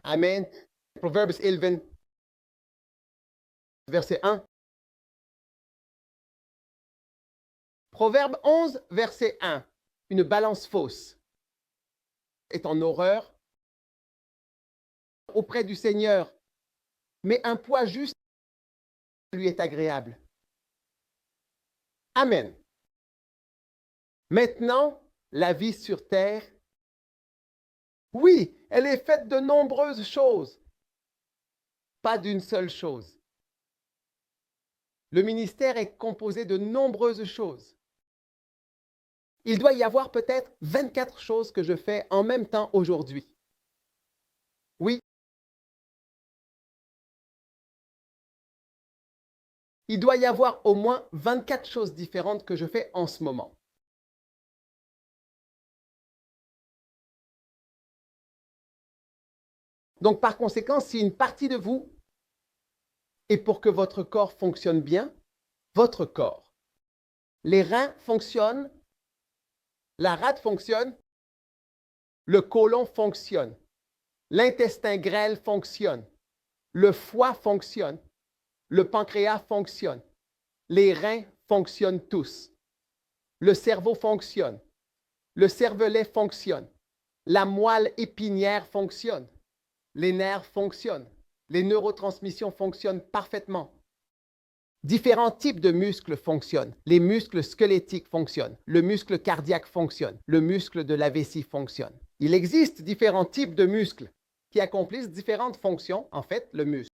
Amen. Proverbes 11, verset 1. Proverbe 11, verset 1. Une balance fausse est en horreur auprès du Seigneur, mais un poids juste lui est agréable. Amen. Maintenant, la vie sur terre, oui, elle est faite de nombreuses choses, pas d'une seule chose. Le ministère est composé de nombreuses choses. Il doit y avoir peut-être 24 choses que je fais en même temps aujourd'hui. Oui, il doit y avoir au moins 24 choses différentes que je fais en ce moment. Donc, par conséquent, si une partie de vous est pour que votre corps fonctionne bien, votre corps, les reins fonctionnent, la rate fonctionne, le côlon fonctionne, l'intestin grêle fonctionne, le foie fonctionne, le pancréas fonctionne, les reins fonctionnent tous, le cerveau fonctionne, le cervelet fonctionne, la moelle épinière fonctionne, les nerfs fonctionnent, les neurotransmissions fonctionnent parfaitement. Différents types de muscles fonctionnent. Les muscles squelettiques fonctionnent. Le muscle cardiaque fonctionne. Le muscle de la vessie fonctionne. Il existe différents types de muscles qui accomplissent différentes fonctions, en fait, le muscle.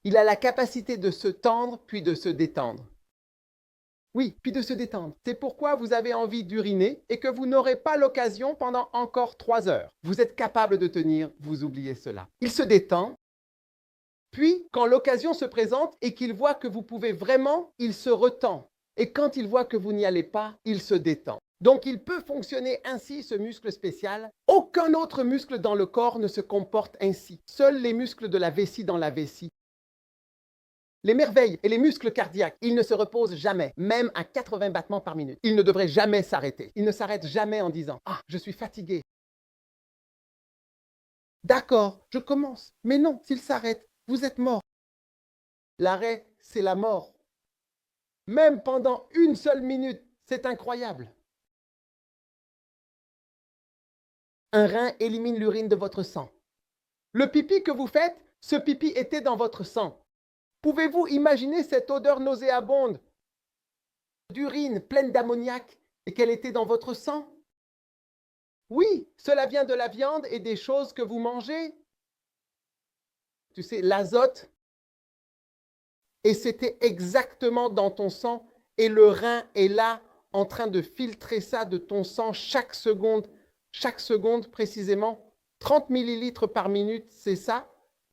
Il a la capacité de se tendre puis de se détendre. Oui, puis de se détendre. C'est pourquoi vous avez envie d'uriner et que vous n'aurez pas l'occasion pendant encore 3 heures. Vous êtes capable de tenir, vous oubliez cela. Il se détend. Puis, quand l'occasion se présente et qu'il voit que vous pouvez vraiment, il se retend. Et quand il voit que vous n'y allez pas, il se détend. Donc, il peut fonctionner ainsi, ce muscle spécial. Aucun autre muscle dans le corps ne se comporte ainsi. Seuls les muscles de la vessie dans la vessie. Les merveilles et les muscles cardiaques, ils ne se reposent jamais, même à 80 battements par minute. Ils ne devraient jamais s'arrêter. Ils ne s'arrêtent jamais en disant « Ah, je suis fatigué. D'accord, je commence. » Mais non, s'ils s'arrêtent, vous êtes mort. L'arrêt, c'est la mort. Même pendant une seule minute, c'est incroyable. Un rein élimine l'urine de votre sang. Le pipi que vous faites, ce pipi était dans votre sang. Pouvez-vous imaginer cette odeur nauséabonde d'urine pleine d'ammoniac et qu'elle était dans votre sang? Oui, cela vient de la viande et des choses que vous mangez. Tu sais, l'azote, et c'était exactement dans ton sang, et le rein est là en train de filtrer ça de ton sang chaque seconde précisément. 30 millilitres par minute, c'est ça?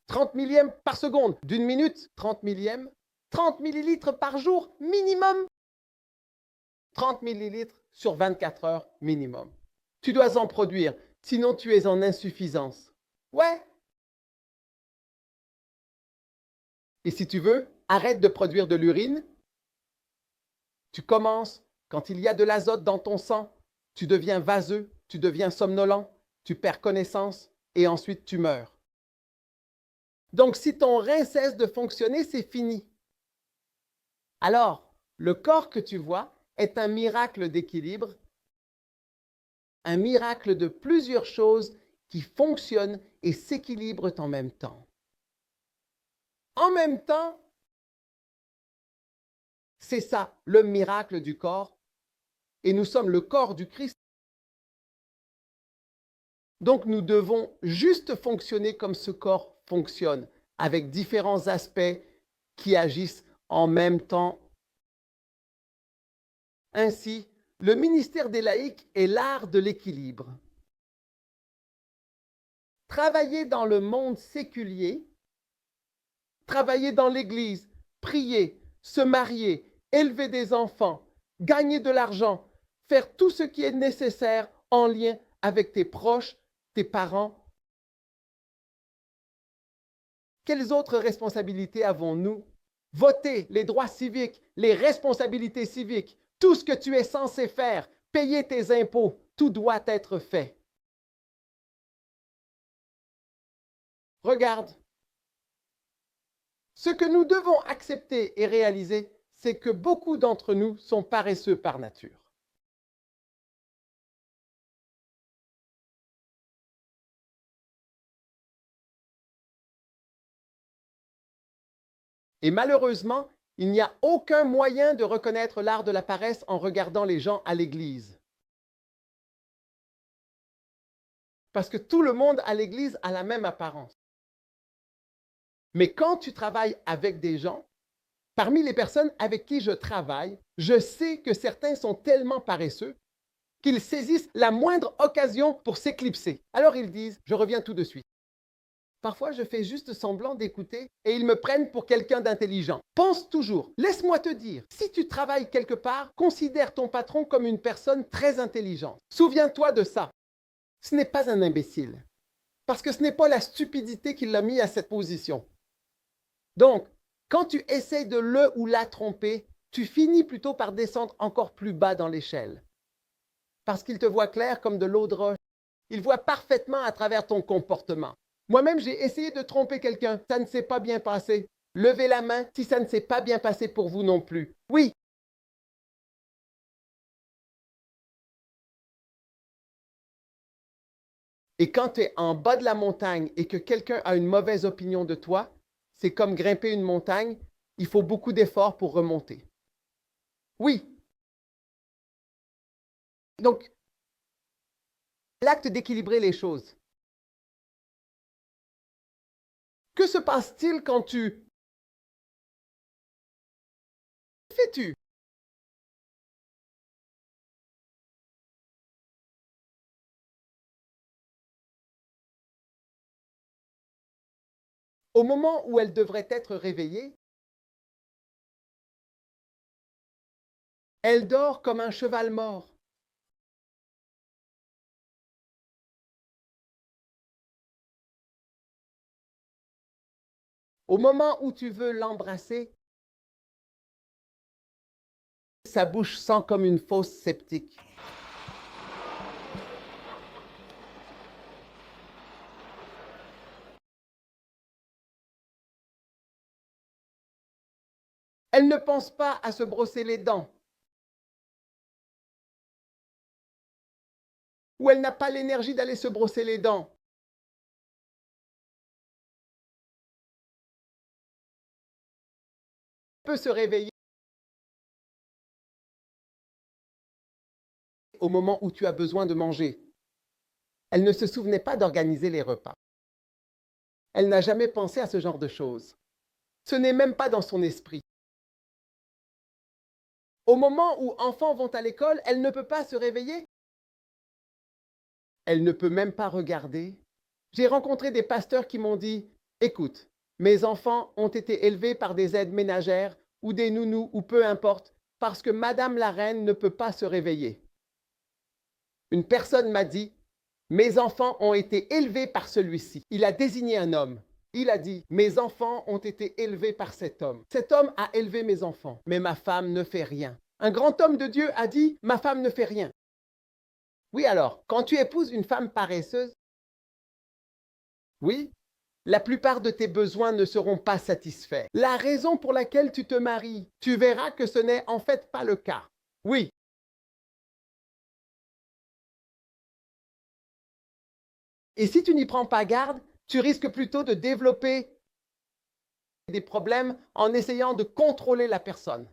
30 millièmes par seconde, d'une minute, 30 millièmes. 30 millilitres par jour, minimum. 30 millilitres sur 24 heures, minimum. Tu dois en produire, sinon tu es en insuffisance. Ouais. Et si tu veux, arrête de produire de l'urine. Tu commences, quand il y a de l'azote dans ton sang, tu deviens vaseux, tu deviens somnolent, tu perds connaissance et ensuite tu meurs. Donc si ton rein cesse de fonctionner, c'est fini. Alors, le corps que tu vois est un miracle d'équilibre, un miracle de plusieurs choses qui fonctionnent et s'équilibrent en même temps. En même temps, c'est ça, le miracle du corps. Et nous sommes le corps du Christ. Donc nous devons juste fonctionner comme ce corps fonctionne, avec différents aspects qui agissent en même temps. Ainsi, le ministère des laïcs est l'art de l'équilibre. Travailler dans le monde séculier, travailler dans l'Église, prier, se marier, élever des enfants, gagner de l'argent, faire tout ce qui est nécessaire en lien avec tes proches, tes parents. Quelles autres responsabilités avons-nous? Voter, les droits civiques, les responsabilités civiques, tout ce que tu es censé faire, payer tes impôts, tout doit être fait. Regarde. Ce que nous devons accepter et réaliser, c'est que beaucoup d'entre nous sont paresseux par nature. Et malheureusement, il n'y a aucun moyen de reconnaître l'art de la paresse en regardant les gens à l'église. Parce que tout le monde à l'église a la même apparence. Mais quand tu travailles avec des gens, parmi les personnes avec qui je travaille, je sais que certains sont tellement paresseux qu'ils saisissent la moindre occasion pour s'éclipser. Alors ils disent, je reviens tout de suite. Parfois, je fais juste semblant d'écouter et ils me prennent pour quelqu'un d'intelligent. Pense toujours, laisse-moi te dire, si tu travailles quelque part, considère ton patron comme une personne très intelligente. Souviens-toi de ça. Ce n'est pas un imbécile, parce que ce n'est pas la stupidité qui l'a mis à cette position. Donc, quand tu essaies de le ou la tromper, tu finis plutôt par descendre encore plus bas dans l'échelle. Parce qu'il te voit clair comme de l'eau de roche. Il voit parfaitement à travers ton comportement. Moi-même, j'ai essayé de tromper quelqu'un. Ça ne s'est pas bien passé. Levez la main si ça ne s'est pas bien passé pour vous non plus. Oui. Et quand tu es en bas de la montagne et que quelqu'un a une mauvaise opinion de toi, c'est comme grimper une montagne. Il faut beaucoup d'efforts pour remonter. Oui. Donc, l'acte d'équilibrer les choses. Que se passe-t-il quand tu... Fais-tu? Au moment où elle devrait être réveillée, elle dort comme un cheval mort. Au moment où tu veux l'embrasser, sa bouche sent comme une fosse septique. Elle ne pense pas à se brosser les dents. Ou elle n'a pas l'énergie d'aller se brosser les dents. Elle peut se réveiller au moment où tu as besoin de manger. Elle ne se souvenait pas d'organiser les repas. Elle n'a jamais pensé à ce genre de choses. Ce n'est même pas dans son esprit. Au moment où enfants vont à l'école, elle ne peut pas se réveiller. Elle ne peut même pas regarder. J'ai rencontré des pasteurs qui m'ont dit, écoute, mes enfants ont été élevés par des aides ménagères ou des nounous ou peu importe, parce que Madame la Reine ne peut pas se réveiller. Une personne m'a dit, mes enfants ont été élevés par celui-ci. Il a désigné un homme. Il a dit, mes enfants ont été élevés par cet homme. Cet homme a élevé mes enfants, mais ma femme ne fait rien. Un grand homme de Dieu a dit, ma femme ne fait rien. Oui alors, quand tu épouses une femme paresseuse, oui, la plupart de tes besoins ne seront pas satisfaits. La raison pour laquelle tu te maries, tu verras que ce n'est en fait pas le cas. Oui. Et si tu n'y prends pas garde, tu risques plutôt de développer des problèmes en essayant de contrôler la personne.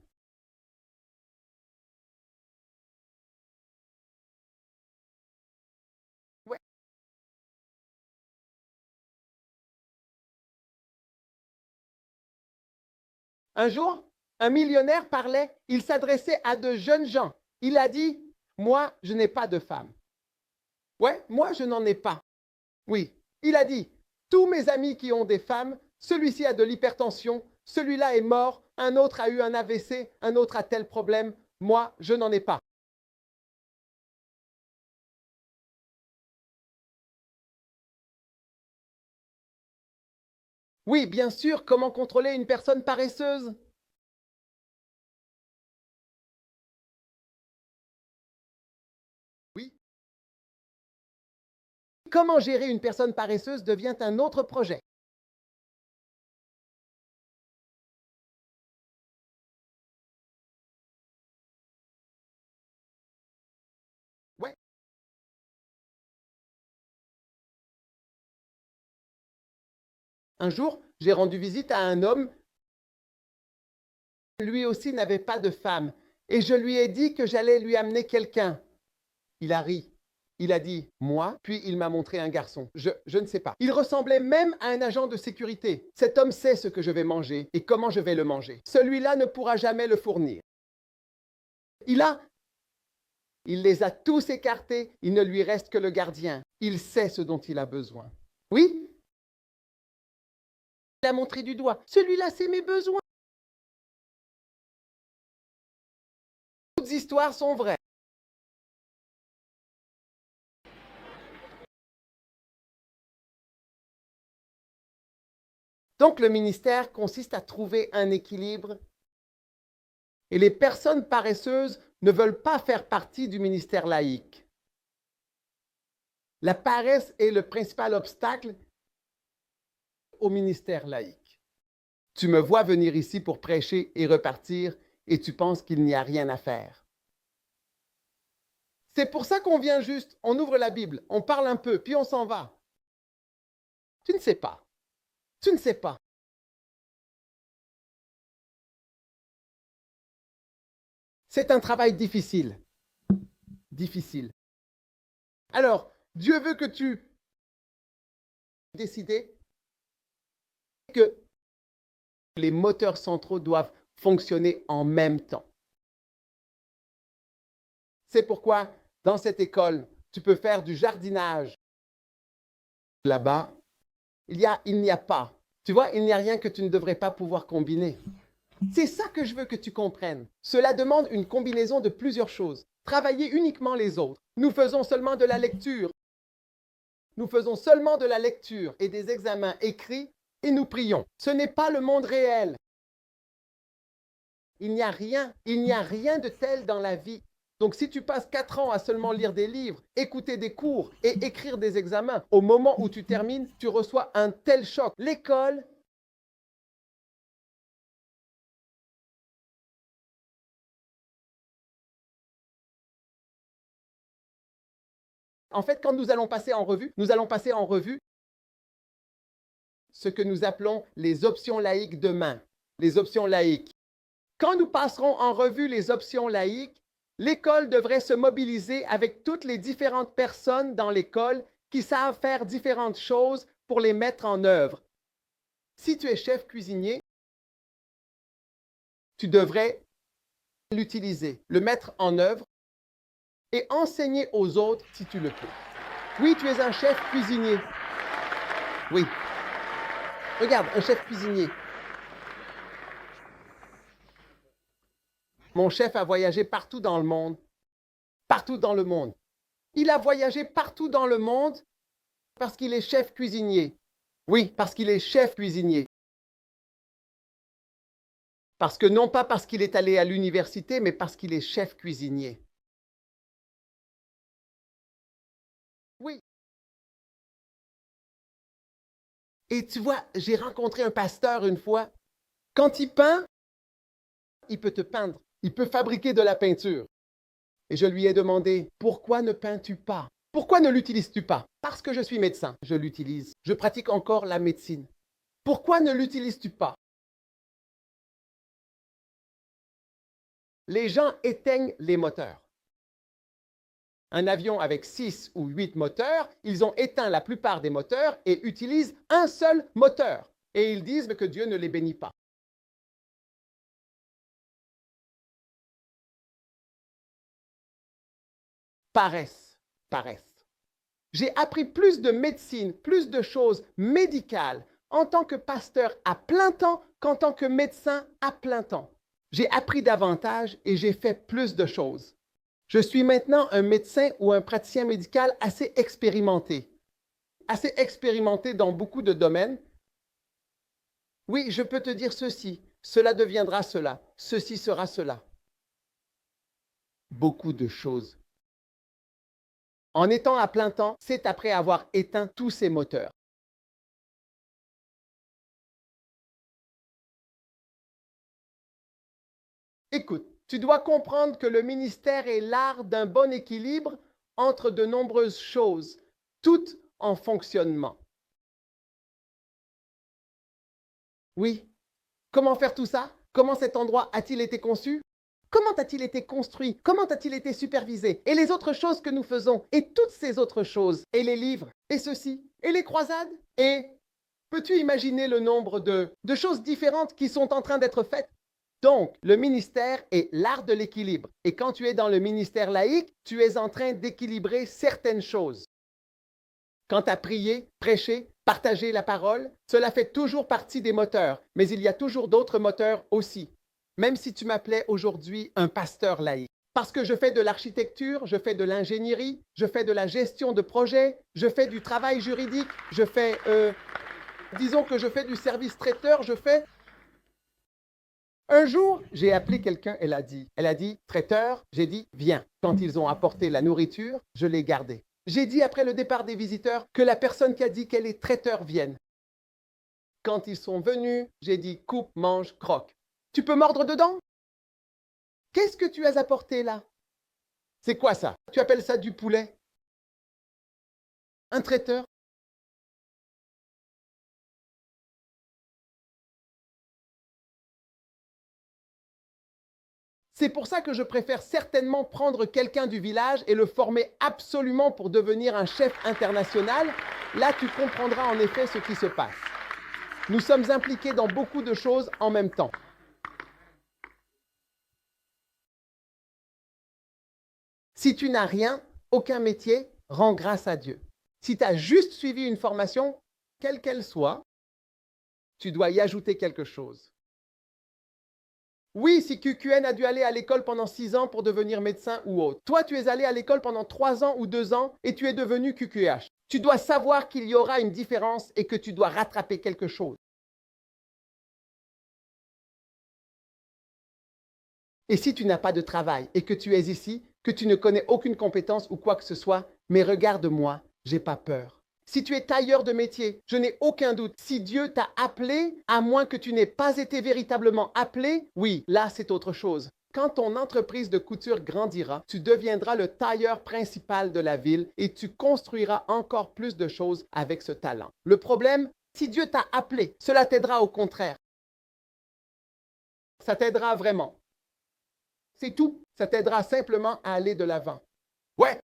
Ouais. Un jour, un millionnaire parlait, il s'adressait à de jeunes gens. Il a dit, moi, je n'ai pas de femme. Ouais, moi, je n'en ai pas. Oui, il a dit, tous mes amis qui ont des femmes, celui-ci a de l'hypertension, celui-là est mort, un autre a eu un AVC, un autre a tel problème, moi, je n'en ai pas. Oui, bien sûr, comment contrôler une personne paresseuse? Oui. Comment gérer une personne paresseuse devient un autre projet. Un jour, j'ai rendu visite à un homme. Lui aussi n'avait pas de femme. Et je lui ai dit que j'allais lui amener quelqu'un. Il a ri. Il a dit « moi », puis il m'a montré un garçon. Je ne sais pas. Il ressemblait même à un agent de sécurité. Cet homme sait ce que je vais manger et comment je vais le manger. Celui-là ne pourra jamais le fournir. Il les a tous écartés. Il ne lui reste que le gardien. Il sait ce dont il a besoin. Oui? Il a montré du doigt. Celui-là, c'est mes besoins. Toutes les histoires sont vraies. Donc, le ministère consiste à trouver un équilibre. Et les personnes paresseuses ne veulent pas faire partie du ministère laïque. La paresse est le principal obstacle au ministère laïque. Tu me vois venir ici pour prêcher et repartir et tu penses qu'il n'y a rien à faire. C'est pour ça qu'on vient juste, on ouvre la Bible, on parle un peu, puis on s'en va. Tu ne sais pas. Tu ne sais pas. C'est un travail difficile. Difficile. Alors, Dieu veut que tu décides que les moteurs centraux doivent fonctionner en même temps. C'est pourquoi, dans cette école, tu peux faire du jardinage. Là-bas, il n'y a pas. Tu vois, il n'y a rien que tu ne devrais pas pouvoir combiner. C'est ça que je veux que tu comprennes. Cela demande une combinaison de plusieurs choses. Travailler uniquement les autres. Nous faisons seulement de la lecture. Nous faisons seulement de la lecture et des examens écrits et nous prions. Ce n'est pas le monde réel. Il n'y a rien de tel dans la vie. Donc si tu passes 4 ans à seulement lire des livres, écouter des cours et écrire des examens, au moment où tu termines, tu reçois un tel choc. L'école, en fait, quand nous allons passer en revue ce que nous appelons les options laïques demain. Les options laïques. Quand nous passerons en revue les options laïques, l'école devrait se mobiliser avec toutes les différentes personnes dans l'école qui savent faire différentes choses pour les mettre en œuvre. Si tu es chef cuisinier, tu devrais l'utiliser, le mettre en œuvre et enseigner aux autres si tu le peux. Oui, tu es un chef cuisinier. Oui. Regarde, un chef cuisinier. Mon chef a voyagé partout dans le monde. Partout dans le monde. Il a voyagé partout dans le monde parce qu'il est chef cuisinier. Oui, parce qu'il est chef cuisinier. Parce que non pas parce qu'il est allé à l'université, mais parce qu'il est chef cuisinier. Oui. Et tu vois, j'ai rencontré un pasteur une fois. Quand il peint, il peut te peindre. Il peut fabriquer de la peinture. Et je lui ai demandé, pourquoi ne peins-tu pas? Pourquoi ne l'utilises-tu pas? Parce que je suis médecin, je l'utilise. Je pratique encore la médecine. Pourquoi ne l'utilises-tu pas? Les gens éteignent les moteurs. Un avion avec 6 ou 8 moteurs, ils ont éteint la plupart des moteurs et utilisent un seul moteur. Et ils disent que Dieu ne les bénit pas. Paresse, paresse. J'ai appris plus de médecine, plus de choses médicales en tant que pasteur à plein temps qu'en tant que médecin à plein temps. J'ai appris davantage et j'ai fait plus de choses. Je suis maintenant un médecin ou un praticien médical assez expérimenté dans beaucoup de domaines. Oui, je peux te dire ceci, cela deviendra cela, ceci sera cela. Beaucoup de choses. En étant à plein temps, c'est après avoir éteint tous ces moteurs. Écoute, tu dois comprendre que le ministère est l'art d'un bon équilibre entre de nombreuses choses, toutes en fonctionnement. Oui. Comment faire tout ça? Comment cet endroit a-t-il été conçu? Comment a-t-il été construit? Comment a-t-il été supervisé? Et les autres choses que nous faisons, et toutes ces autres choses, et les livres, et ceci, et les croisades, et peux-tu imaginer le nombre de choses différentes qui sont en train d'être faites? Donc, le ministère est l'art de l'équilibre. Et quand tu es dans le ministère laïque, tu es en train d'équilibrer certaines choses. Quant à prier, prêcher, partager la parole, cela fait toujours partie des moteurs, mais il y a toujours d'autres moteurs aussi. Même si tu m'appelais aujourd'hui un pasteur laïque. Parce que je fais de l'architecture, je fais de l'ingénierie, je fais de la gestion de projet, je fais du travail juridique, disons que je fais du service traiteur, Un jour, j'ai appelé quelqu'un, elle a dit, traiteur, j'ai dit, viens. Quand ils ont apporté la nourriture, je l'ai gardée. J'ai dit après le départ des visiteurs que la personne qui a dit qu'elle est traiteur vienne. Quand ils sont venus, j'ai dit, coupe, mange, croque. Tu peux mordre dedans? Qu'est-ce que tu as apporté là? C'est quoi ça? Tu appelles ça du poulet? Un traiteur? C'est pour ça que je préfère certainement prendre quelqu'un du village et le former absolument pour devenir un chef international. Là, tu comprendras en effet ce qui se passe. Nous sommes impliqués dans beaucoup de choses en même temps. Si tu n'as rien, aucun métier, rends grâce à Dieu. Si tu as juste suivi une formation, quelle qu'elle soit, tu dois y ajouter quelque chose. Oui, si QQN a dû aller à l'école pendant 6 ans pour devenir médecin ou autre. Toi, tu es allé à l'école pendant 3 ans ou 2 ans et tu es devenu QQH. Tu dois savoir qu'il y aura une différence et que tu dois rattraper quelque chose. Et si tu n'as pas de travail et que tu es ici, que tu ne connais aucune compétence ou quoi que ce soit, mais regarde-moi, j'ai pas peur. Si tu es tailleur de métier, je n'ai aucun doute. Si Dieu t'a appelé, à moins que tu n'aies pas été véritablement appelé, oui, là c'est autre chose. Quand ton entreprise de couture grandira, tu deviendras le tailleur principal de la ville et tu construiras encore plus de choses avec ce talent. Le problème, si Dieu t'a appelé, cela t'aidera au contraire. Ça t'aidera vraiment. C'est tout. Ça t'aidera simplement à aller de l'avant. Ouais.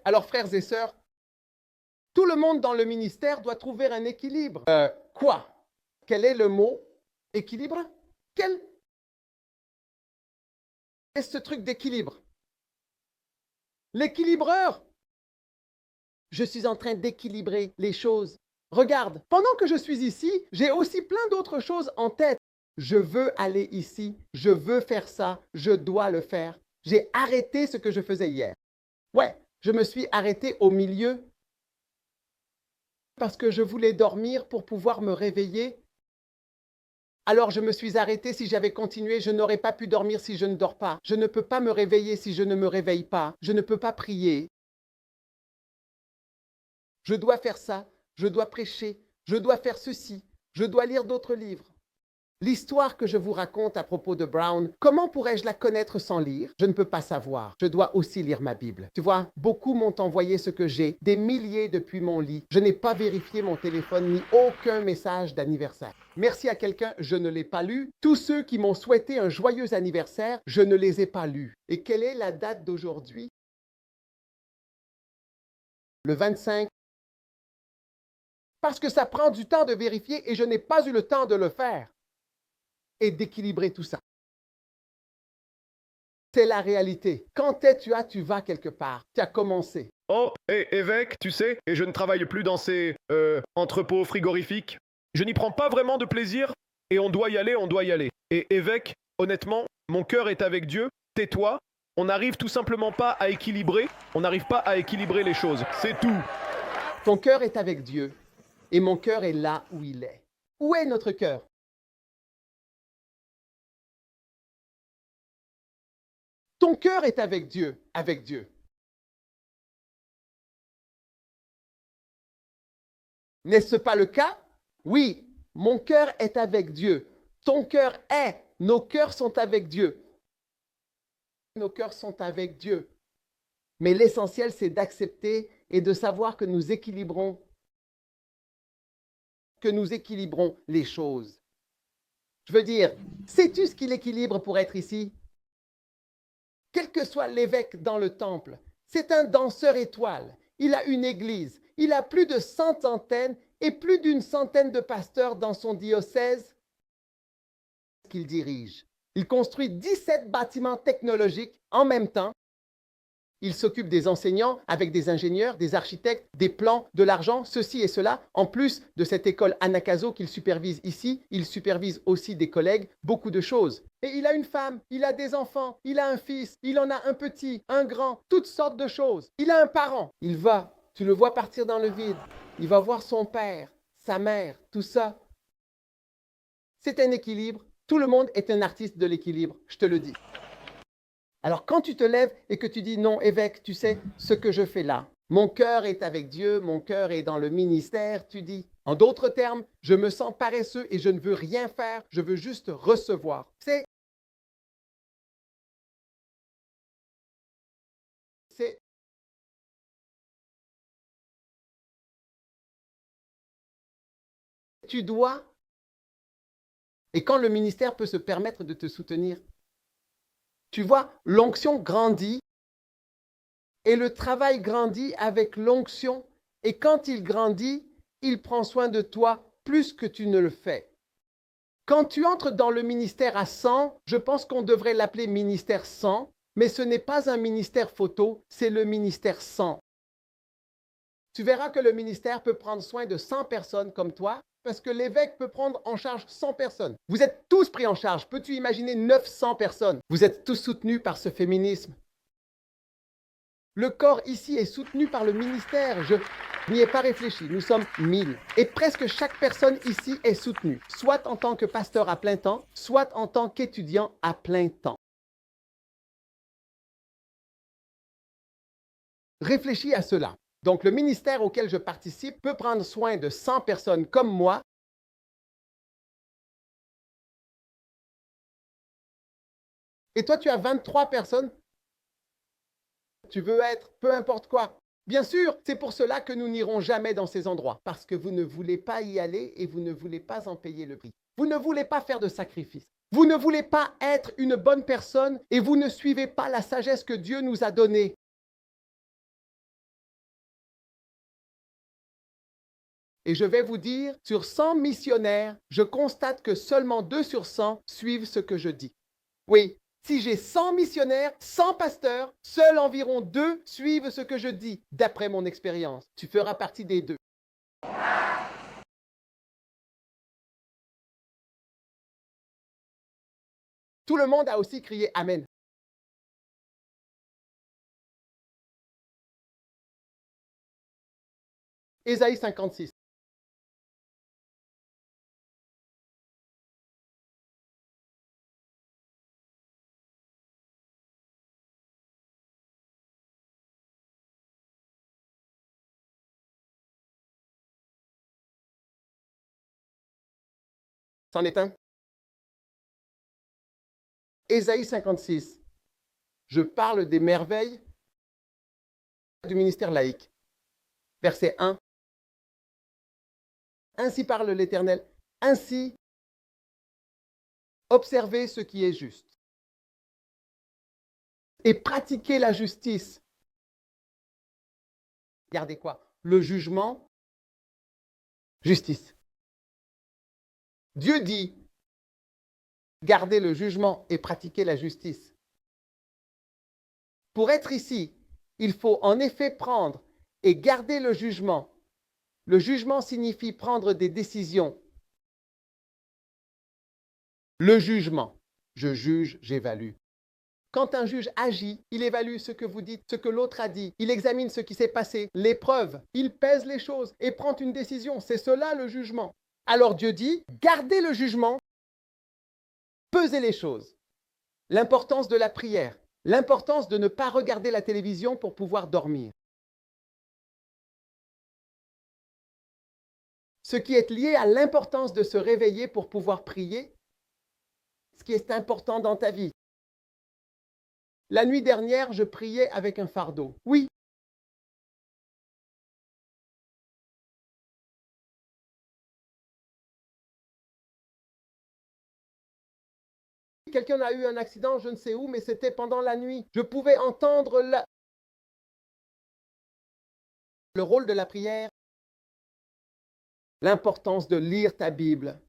Alors, frères et sœurs, tout le monde dans le ministère doit trouver un équilibre. Quoi? Quel est le mot équilibre? Quel est ce truc d'équilibre? L'équilibreur. Je suis en train d'équilibrer les choses. Regarde, pendant que je suis ici, j'ai aussi plein d'autres choses en tête. Je veux aller ici, je veux faire ça, je dois le faire. J'ai arrêté ce que je faisais hier. Ouais, je me suis arrêté au milieu parce que je voulais dormir pour pouvoir me réveiller. Alors je me suis arrêté. Si j'avais continué, je n'aurais pas pu dormir si je ne dors pas. Je ne peux pas me réveiller si je ne me réveille pas. Je ne peux pas prier. Je dois faire ça, je dois prêcher, je dois faire ceci, je dois lire d'autres livres. L'histoire que je vous raconte à propos de Brown, comment pourrais-je la connaître sans lire? Je ne peux pas savoir. Je dois aussi lire ma Bible. Tu vois, beaucoup m'ont envoyé ce que j'ai, des milliers depuis mon lit. Je n'ai pas vérifié mon téléphone ni aucun message d'anniversaire. Merci à quelqu'un, je ne l'ai pas lu. Tous ceux qui m'ont souhaité un joyeux anniversaire, je ne les ai pas lus. Et quelle est la date d'aujourd'hui? Le 25. Parce que ça prend du temps de vérifier et je n'ai pas eu le temps de le faire et d'équilibrer tout ça. C'est la réalité. Quand tu vas quelque part. Tu as commencé. Oh, et évêque, tu sais, et je ne travaille plus dans ces entrepôts frigorifiques. Je n'y prends pas vraiment de plaisir, et on doit y aller, on doit y aller. Et évêque, honnêtement, mon cœur est avec Dieu, tais-toi, on n'arrive tout simplement pas à équilibrer, on n'arrive pas à équilibrer les choses, c'est tout. Ton cœur est avec Dieu, et mon cœur est là où il est. Où est notre cœur? Ton cœur est avec Dieu, avec Dieu. N'est-ce pas le cas? Oui, mon cœur est avec Dieu. Ton cœur est. Nos cœurs sont avec Dieu. Nos cœurs sont avec Dieu. Mais l'essentiel, c'est d'accepter et de savoir que nous équilibrons que nous équilibrons les choses. Je veux dire, sais-tu ce qu'il équilibre pour être ici? Quel que soit l'évêque dans le temple, c'est un danseur étoile. Il a une église. Il a plus de 100 antennes et plus d'une centaine de pasteurs dans son diocèse qu'il dirige. Il construit 17 bâtiments technologiques en même temps. Il s'occupe des enseignants avec des ingénieurs, des architectes, des plans, de l'argent, ceci et cela. En plus de cette école Anakazo qu'il supervise ici, il supervise aussi des collègues, beaucoup de choses. Et il a une femme, il a des enfants, il a un fils, il en a un petit, un grand, toutes sortes de choses. Il a un parent. Il va, tu le vois partir dans le vide. Il va voir son père, sa mère, tout ça. C'est un équilibre. Tout le monde est un artiste de l'équilibre, je te le dis. Alors quand tu te lèves et que tu dis non, évêque, tu sais ce que je fais là. Mon cœur est avec Dieu, mon cœur est dans le ministère, tu dis. En d'autres termes, je me sens paresseux et je ne veux rien faire, je veux juste recevoir. Tu dois. Et quand le ministère peut se permettre de te soutenir, tu vois, l'onction grandit et le travail grandit avec l'onction. Et quand il grandit, il prend soin de toi plus que tu ne le fais. Quand tu entres dans le ministère à 100, je pense qu'on devrait l'appeler ministère 100, mais ce n'est pas un ministère photo, c'est le ministère 100. Tu verras que le ministère peut prendre soin de 100 personnes comme toi, parce que l'évêque peut prendre en charge 100 personnes. Vous êtes tous pris en charge. Peux-tu imaginer 900 personnes? Vous êtes tous soutenus par ce féminisme. Le corps ici est soutenu par le ministère. Je n'y ai pas réfléchi. Nous sommes 1000. Et presque chaque personne ici est soutenue, soit en tant que pasteur à plein temps, soit en tant qu'étudiant à plein temps. Réfléchis à cela. Donc, le ministère auquel je participe peut prendre soin de 100 personnes comme moi. Et toi, tu as 23 personnes. Tu veux être peu importe quoi. Bien sûr, c'est pour cela que nous n'irons jamais dans ces endroits, parce que vous ne voulez pas y aller et vous ne voulez pas en payer le prix. Vous ne voulez pas faire de sacrifice. Vous ne voulez pas être une bonne personne et vous ne suivez pas la sagesse que Dieu nous a donnée. Et je vais vous dire, sur 100 missionnaires, je constate que seulement 2 sur 100 suivent ce que je dis. Oui, si j'ai 100 missionnaires, 100 pasteurs, seuls environ 2 suivent ce que je dis, d'après mon expérience. Tu feras partie des 2. Tout le monde a aussi crié Amen. Ésaïe 56. C'en est un. Ésaïe 56. Je parle des merveilles du ministère laïque. Verset 1. Ainsi parle l'Éternel. Ainsi, observez ce qui est juste et pratiquez la justice. Regardez quoi? Le jugement, justice. Dieu dit, gardez le jugement et pratiquez la justice. Pour être ici, il faut en effet prendre et garder le jugement. Le jugement signifie prendre des décisions. Le jugement, je juge, j'évalue. Quand un juge agit, il évalue ce que vous dites, ce que l'autre a dit. Il examine ce qui s'est passé, les preuves. Il pèse les choses et prend une décision. C'est cela le jugement. Alors Dieu dit, gardez le jugement, pesez les choses. L'importance de la prière, l'importance de ne pas regarder la télévision pour pouvoir dormir. Ce qui est lié à l'importance de se réveiller pour pouvoir prier, ce qui est important dans ta vie. La nuit dernière, je priais avec un fardeau. Oui, quelqu'un a eu un accident, je ne sais où, mais c'était pendant la nuit. Je pouvais entendre le rôle de la prière, l'importance de lire ta Bible.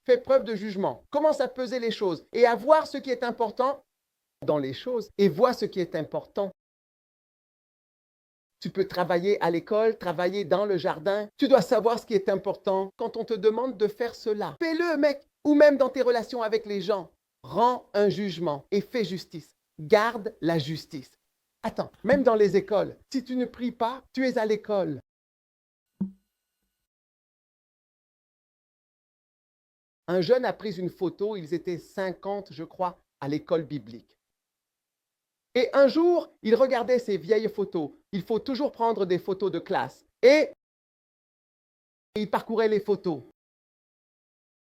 Fais preuve de jugement. Commence à peser les choses et à voir ce qui est important dans les choses et vois ce qui est important. Tu peux travailler à l'école, travailler dans le jardin. Tu dois savoir ce qui est important quand on te demande de faire cela. Fais-le, mec. Ou même dans tes relations avec les gens. Rends un jugement et fais justice. Garde la justice. Attends, même dans les écoles, si tu ne pries pas, tu es à l'école. Un jeune a pris une photo, ils étaient 50, je crois, à l'école biblique. Et un jour, il regardait ces vieilles photos. Il faut toujours prendre des photos de classe. Et il parcourait les photos.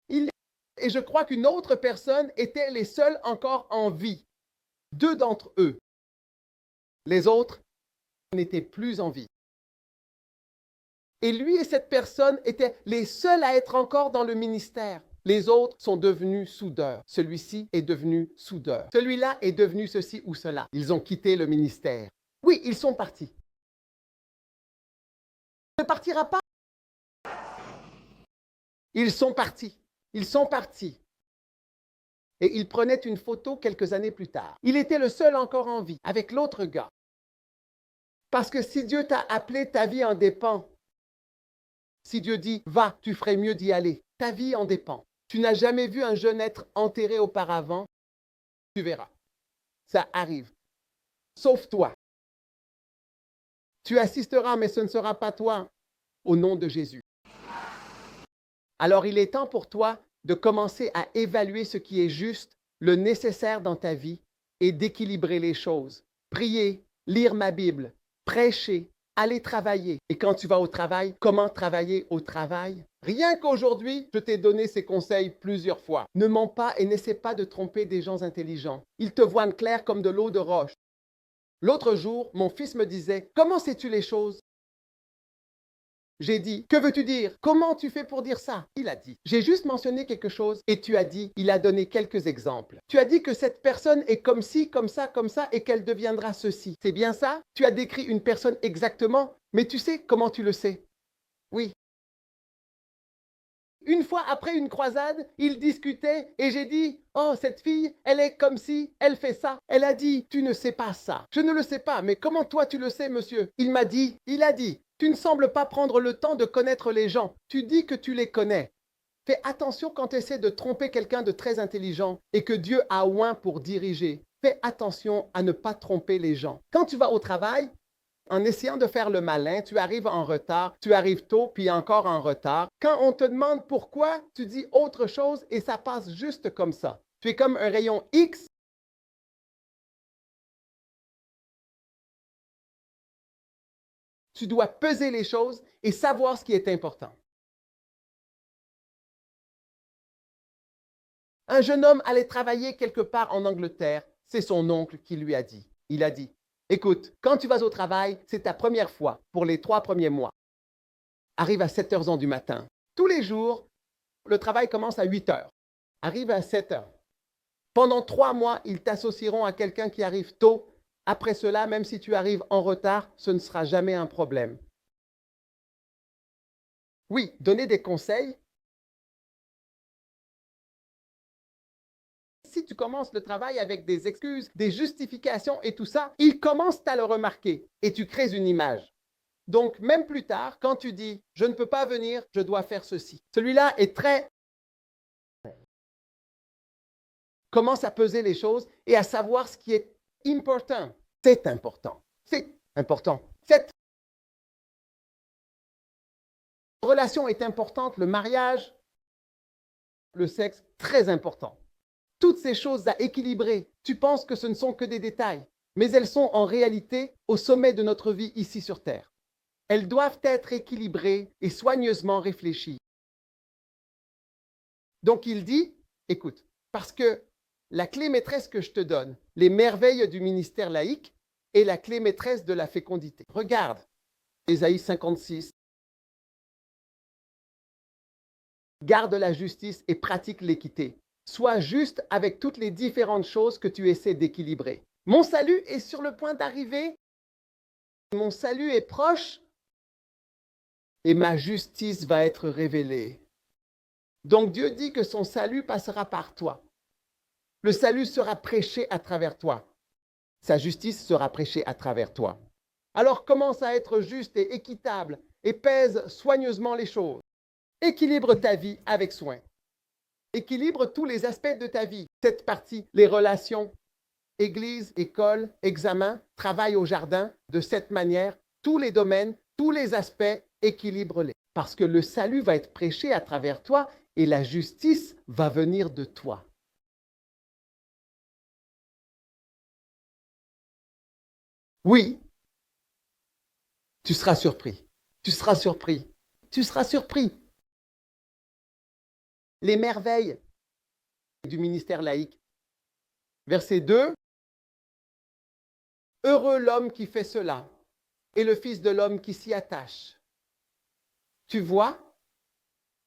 Et je crois qu'une autre personne était les seuls encore en vie. 2 d'entre eux. Les autres n'étaient plus en vie. Et lui et cette personne étaient les seuls à être encore dans le ministère. Les autres sont devenus soudeurs. Celui-ci est devenu soudeur. Celui-là est devenu ceci ou cela. Ils ont quitté le ministère. Oui, ils sont partis. Il ne partira pas. Ils sont partis. Ils sont partis. Et il prenait une photo quelques années plus tard. Il était le seul encore en vie avec l'autre gars. Parce que si Dieu t'a appelé, ta vie en dépend. Si Dieu dit, va, tu ferais mieux d'y aller. Ta vie en dépend. Tu n'as jamais vu un jeune être enterré auparavant, tu verras. Ça arrive. Sauf toi. Tu assisteras, mais ce ne sera pas toi, au nom de Jésus. Alors il est temps pour toi de commencer à évaluer ce qui est juste, le nécessaire dans ta vie et d'équilibrer les choses. Prier, lire ma Bible, prêcher, aller travailler. Et quand tu vas au travail, comment travailler au travail? Rien qu'aujourd'hui, je t'ai donné ces conseils plusieurs fois. Ne mens pas et n'essaie pas de tromper des gens intelligents. Ils te voient clair comme de l'eau de roche. L'autre jour, mon fils me disait, comment sais-tu les choses? J'ai dit, que veux-tu dire? Comment tu fais pour dire ça? Il a dit, j'ai juste mentionné quelque chose et tu as dit, il a donné quelques exemples. Tu as dit que cette personne est comme ci, comme ça et qu'elle deviendra ceci. C'est bien ça? Tu as décrit une personne exactement, mais tu sais comment tu le sais? Oui. Une fois après une croisade, ils discutaient et j'ai dit, oh, cette fille, elle est comme ci, elle fait ça. Elle a dit, tu ne sais pas ça. Je ne le sais pas, mais comment toi tu le sais, monsieur? Il a dit, tu ne sembles pas prendre le temps de connaître les gens. Tu dis que tu les connais. Fais attention quand tu essaies de tromper quelqu'un de très intelligent et que Dieu a oint pour diriger. Fais attention à ne pas tromper les gens. Quand tu vas au travail, en essayant de faire le malin, tu arrives en retard, tu arrives tôt, puis encore en retard. Quand on te demande pourquoi, tu dis autre chose et ça passe juste comme ça. Tu es comme un rayon X. Tu dois peser les choses et savoir ce qui est important. Un jeune homme allait travailler quelque part en Angleterre. C'est son oncle qui lui a dit. Il a dit, écoute, quand tu vas au travail, c'est ta première fois pour les 3 premiers mois. Arrive à 7 heures du matin. Tous les jours, le travail commence à 8 heures. Arrive à 7 heures. Pendant 3 mois, ils t'associeront à quelqu'un qui arrive tôt. Après cela, même si tu arrives en retard, ce ne sera jamais un problème. Oui, donner des conseils. Si tu commences le travail avec des excuses, des justifications et tout ça, ils commencent à le remarquer et tu crées une image. Donc, même plus tard, quand tu dis « je ne peux pas venir, je dois faire ceci », celui-là est très... Commence à peser les choses et à savoir ce qui est important. C'est important. C'est important. Cette relation est importante, le mariage, le sexe, très important. Toutes ces choses à équilibrer, tu penses que ce ne sont que des détails, mais elles sont en réalité au sommet de notre vie ici sur Terre. Elles doivent être équilibrées et soigneusement réfléchies. Donc il dit, écoute, parce que la clé maîtresse que je te donne, les merveilles du ministère laïque, est la clé maîtresse de la fécondité. Regarde, Ésaïe 56. Garde la justice et pratique l'équité. Sois juste avec toutes les différentes choses que tu essaies d'équilibrer. Mon salut est sur le point d'arriver. Mon salut est proche. Et ma justice va être révélée. Donc Dieu dit que son salut passera par toi. Le salut sera prêché à travers toi. Sa justice sera prêchée à travers toi. Alors commence à être juste et équitable et pèse soigneusement les choses. Équilibre ta vie avec soin. Équilibre tous les aspects de ta vie. Cette partie, les relations, église, école, examen, travail au jardin, de cette manière, tous les domaines, tous les aspects, équilibre-les. Parce que le salut va être prêché à travers toi et la justice va venir de toi. Oui, tu seras surpris. Tu seras surpris. Tu seras surpris. Les merveilles du ministère laïque. Verset 2. Heureux l'homme qui fait cela et le Fils de l'homme qui s'y attache. Tu vois,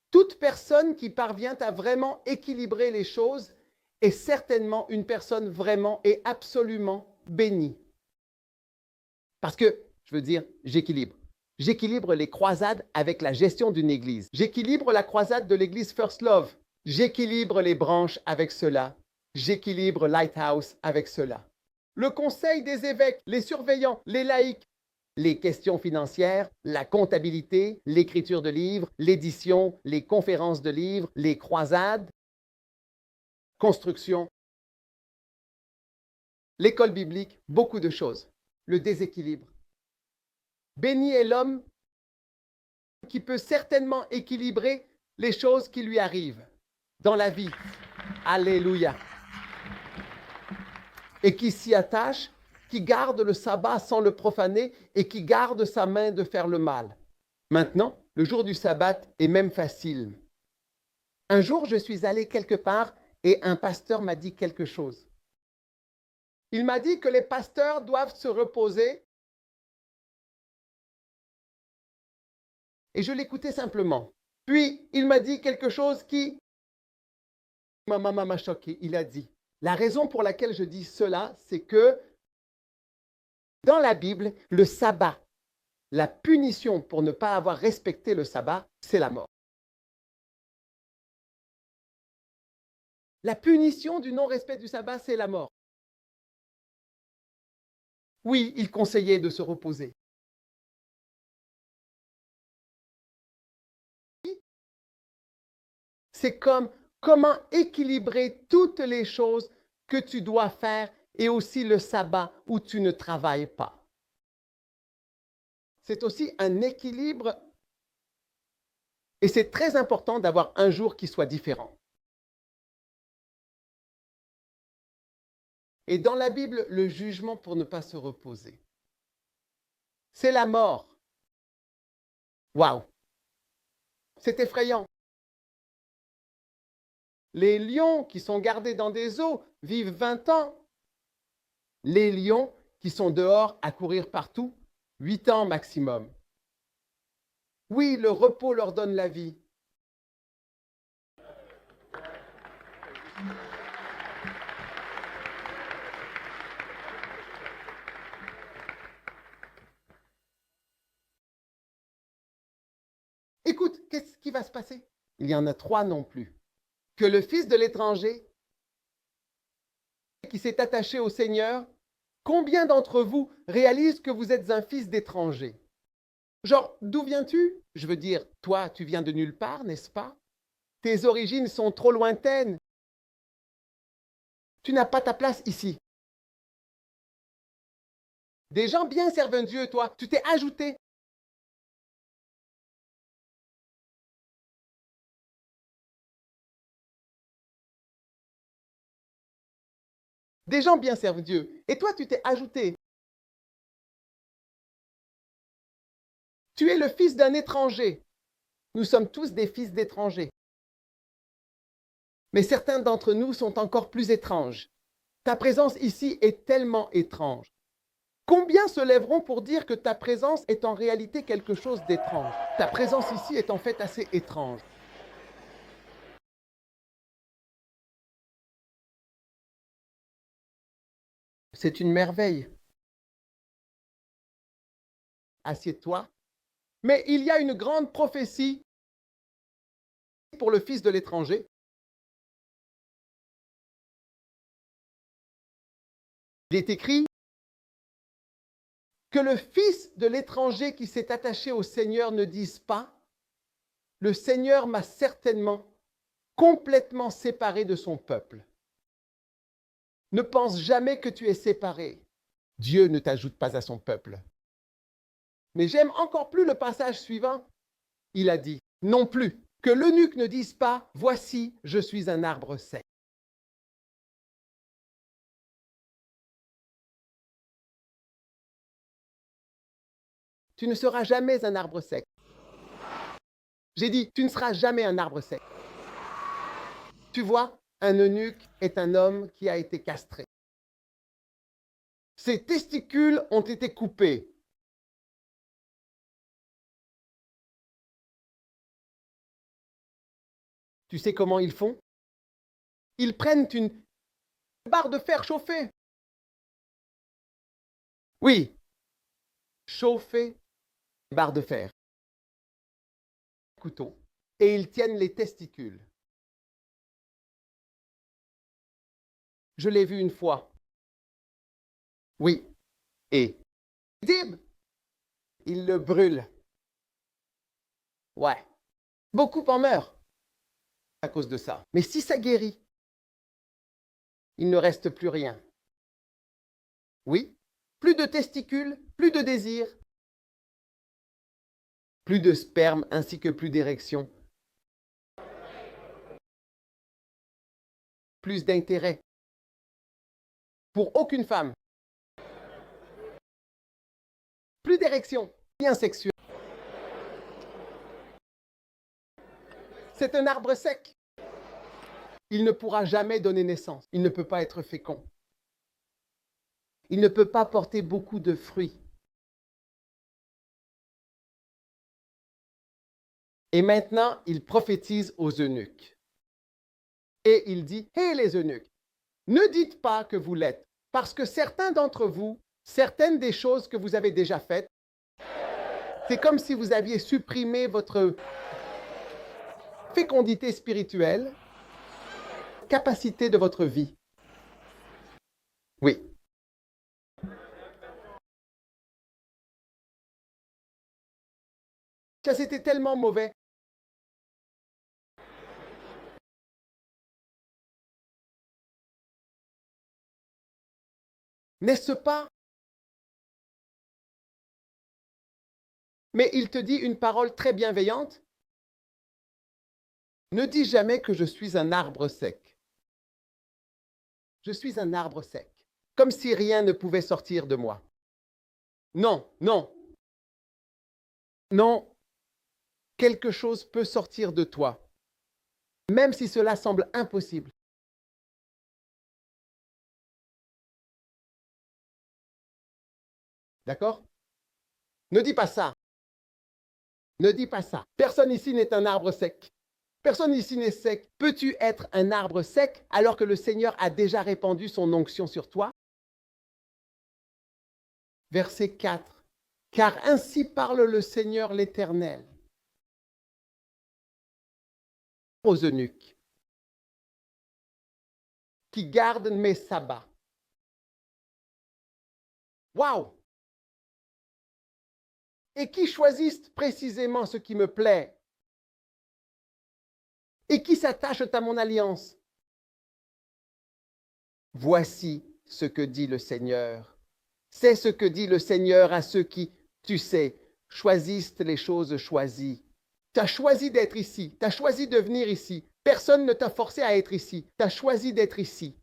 toute personne qui parvient à vraiment équilibrer les choses est certainement une personne vraiment et absolument bénie. Parce que, je veux dire, j'équilibre. J'équilibre les croisades avec la gestion d'une église. J'équilibre la croisade de l'église First Love. J'équilibre les branches avec cela. J'équilibre Lighthouse avec cela. Le conseil des évêques, les surveillants, les laïcs, les questions financières, la comptabilité, l'écriture de livres, l'édition, les conférences de livres, les croisades, construction, l'école biblique, beaucoup de choses. Le déséquilibre. Béni est l'homme qui peut certainement équilibrer les choses qui lui arrivent dans la vie. Alléluia. Et qui s'y attache, qui garde le sabbat sans le profaner et qui garde sa main de faire le mal. Maintenant, le jour du sabbat est même facile. Un jour, je suis allé quelque part et un pasteur m'a dit quelque chose. Il m'a dit que les pasteurs doivent se reposer et je l'écoutais simplement. Puis, il m'a dit quelque chose qui m'a choqué. Il a dit, la raison pour laquelle je dis cela, c'est que dans la Bible, le sabbat, la punition pour ne pas avoir respecté le sabbat, c'est la mort. La punition du non-respect du sabbat, c'est la mort. Oui, il conseillait de se reposer. C'est comme comment équilibrer toutes les choses que tu dois faire et aussi le sabbat où tu ne travailles pas. C'est aussi un équilibre et c'est très important d'avoir un jour qui soit différent. Et dans la Bible, le jugement pour ne pas se reposer, c'est la mort. Waouh! C'est effrayant. Les lions qui sont gardés dans des eaux vivent 20 ans. Les lions qui sont dehors à courir partout, 8 ans maximum. Oui, le repos leur donne la vie. Écoute, qu'est-ce qui va se passer? Il y en a 3 non plus. Que le fils de l'étranger qui s'est attaché au Seigneur, combien d'entre vous réalisent que vous êtes un fils d'étranger? Genre, d'où viens-tu? Je veux dire, toi, tu viens de nulle part, n'est-ce pas? Tes origines sont trop lointaines. Tu n'as pas ta place ici. Des gens bien servent Dieu, toi, tu t'es ajouté. Des gens bien servent Dieu. Et toi, tu t'es ajouté. Tu es le fils d'un étranger. Nous sommes tous des fils d'étrangers. Mais certains d'entre nous sont encore plus étranges. Ta présence ici est tellement étrange. Combien se lèveront pour dire que ta présence est en réalité quelque chose d'étrange? Ta présence ici est en fait assez étrange. C'est une merveille. Assieds-toi. Mais il y a une grande prophétie pour le fils de l'étranger. Il est écrit que le fils de l'étranger qui s'est attaché au Seigneur ne dise pas, le Seigneur m'a certainement complètement séparé de son peuple. Ne pense jamais que tu es séparé. Dieu ne t'ajoute pas à son peuple. Mais j'aime encore plus le passage suivant. Il a dit, non plus, que l'eunuque ne dise pas, voici, je suis un arbre sec. Tu ne seras jamais un arbre sec. J'ai dit, tu ne seras jamais un arbre sec. Tu vois, un eunuque est un homme qui a été castré. Ses testicules ont été coupés. Tu sais comment ils font? Ils prennent une barre de fer chauffée. Oui, chauffer une barre de fer. Couteau. Et ils tiennent les testicules. Je l'ai vu une fois. Oui. Et Dib, il le brûle. Ouais. Beaucoup en meurent à cause de ça. Mais si ça guérit, il ne reste plus rien. Oui. Plus de testicules, plus de désir, plus de sperme ainsi que plus d'érection. Plus d'intérêt. Pour aucune femme. Plus d'érection. Lien sexuel. C'est un arbre sec. Il ne pourra jamais donner naissance. Il ne peut pas être fécond. Il ne peut pas porter beaucoup de fruits. Et maintenant, il prophétise aux eunuques. Et il dit, hé les eunuques, ne dites pas que vous l'êtes, parce que certains d'entre vous, certaines des choses que vous avez déjà faites, c'est comme si vous aviez supprimé votre fécondité spirituelle, capacité de votre vie. Oui. Ça, c'était tellement mauvais. N'est-ce pas? Mais il te dit une parole très bienveillante. Ne dis jamais que je suis un arbre sec. Je suis un arbre sec, comme si rien ne pouvait sortir de moi. Non, non, non, quelque chose peut sortir de toi, même si cela semble impossible. D'accord? Ne dis pas ça. Ne dis pas ça. Personne ici n'est un arbre sec. Personne ici n'est sec. Peux-tu être un arbre sec alors que le Seigneur a déjà répandu son onction sur toi? Verset 4. Car ainsi parle le Seigneur l'Éternel aux eunuques qui gardent mes sabbats. Waouh! Et qui choisissent précisément ce qui me plaît et qui s'attachent à mon alliance. Voici ce que dit le Seigneur. C'est ce que dit le Seigneur à ceux qui, tu sais, choisissent les choses choisies. Tu as choisi d'être ici, tu as choisi de venir ici. Personne ne t'a forcé à être ici, tu as choisi d'être ici.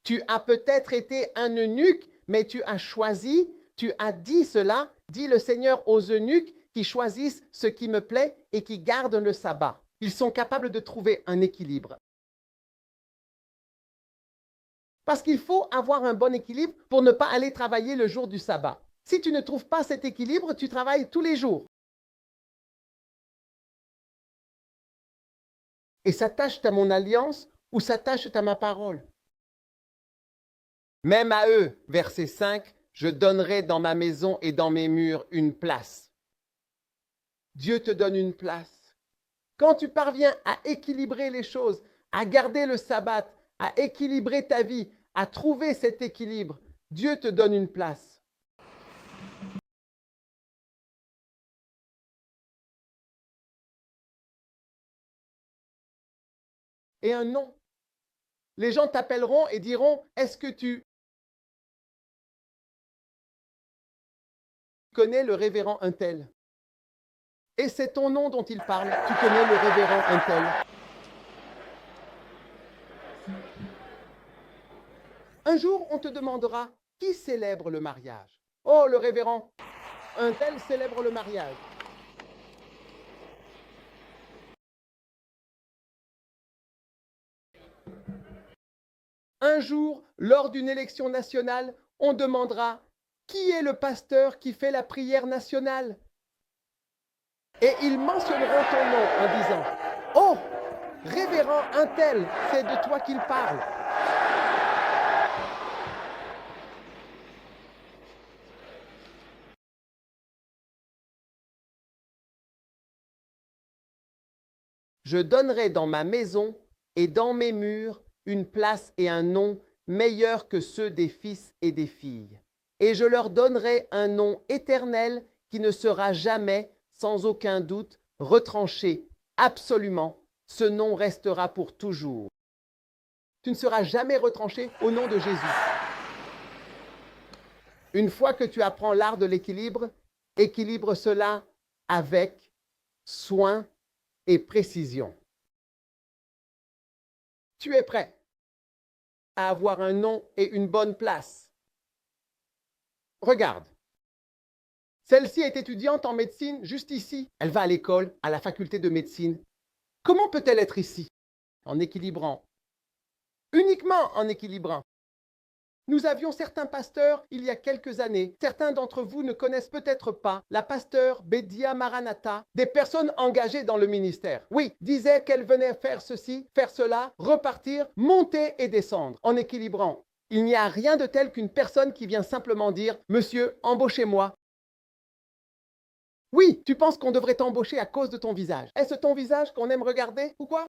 Tu as peut-être été un eunuque, mais tu as choisi, tu as dit cela, dit le Seigneur aux eunuques qui choisissent ce qui me plaît et qui gardent le sabbat. Ils sont capables de trouver un équilibre. Parce qu'il faut avoir un bon équilibre pour ne pas aller travailler le jour du sabbat. Si tu ne trouves pas cet équilibre, tu travailles tous les jours. Et s'attache à mon alliance ou s'attache à ma parole. Même à eux, verset 5, je donnerai dans ma maison et dans mes murs une place. Dieu te donne une place. Quand tu parviens à équilibrer les choses, à garder le sabbat, à équilibrer ta vie, à trouver cet équilibre, Dieu te donne une place. Et un nom. Les gens t'appelleront et diront, est-ce que tu connais le révérend un tel? Et c'est ton nom dont il parle. Tu connais le révérend un tel. Un jour, on te demandera, qui célèbre le mariage? Oh, le révérend un tel célèbre le mariage. Un jour, lors d'une élection nationale, on demandera, qui est le pasteur qui fait la prière nationale? Et ils mentionneront ton nom en disant, oh, révérend un tel, c'est de toi qu'il parle. Je donnerai dans ma maison et dans mes murs une place et un nom meilleurs que ceux des fils et des filles. Et je leur donnerai un nom éternel qui ne sera jamais, sans aucun doute, retranché. Absolument, ce nom restera pour toujours. Tu ne seras jamais retranché au nom de Jésus. Une fois que tu apprends l'art de l'équilibre, équilibre cela avec soin et précision. Tu es prêt à avoir un nom et une bonne place. Regarde. Celle-ci est étudiante en médecine juste ici. Elle va à l'école, à la faculté de médecine. Comment peut-elle être ici? En équilibrant. Uniquement en équilibrant. Nous avions certains pasteurs il y a quelques années. Certains d'entre vous ne connaissent peut-être pas la pasteur Bédia Maranatha, des personnes engagées dans le ministère. Oui, disait qu'elle venait faire ceci, faire cela, repartir, monter et descendre en équilibrant. Il n'y a rien de tel qu'une personne qui vient simplement dire « Monsieur, embauchez-moi ». Oui, tu penses qu'on devrait t'embaucher à cause de ton visage. Est-ce ton visage qu'on aime regarder ou quoi?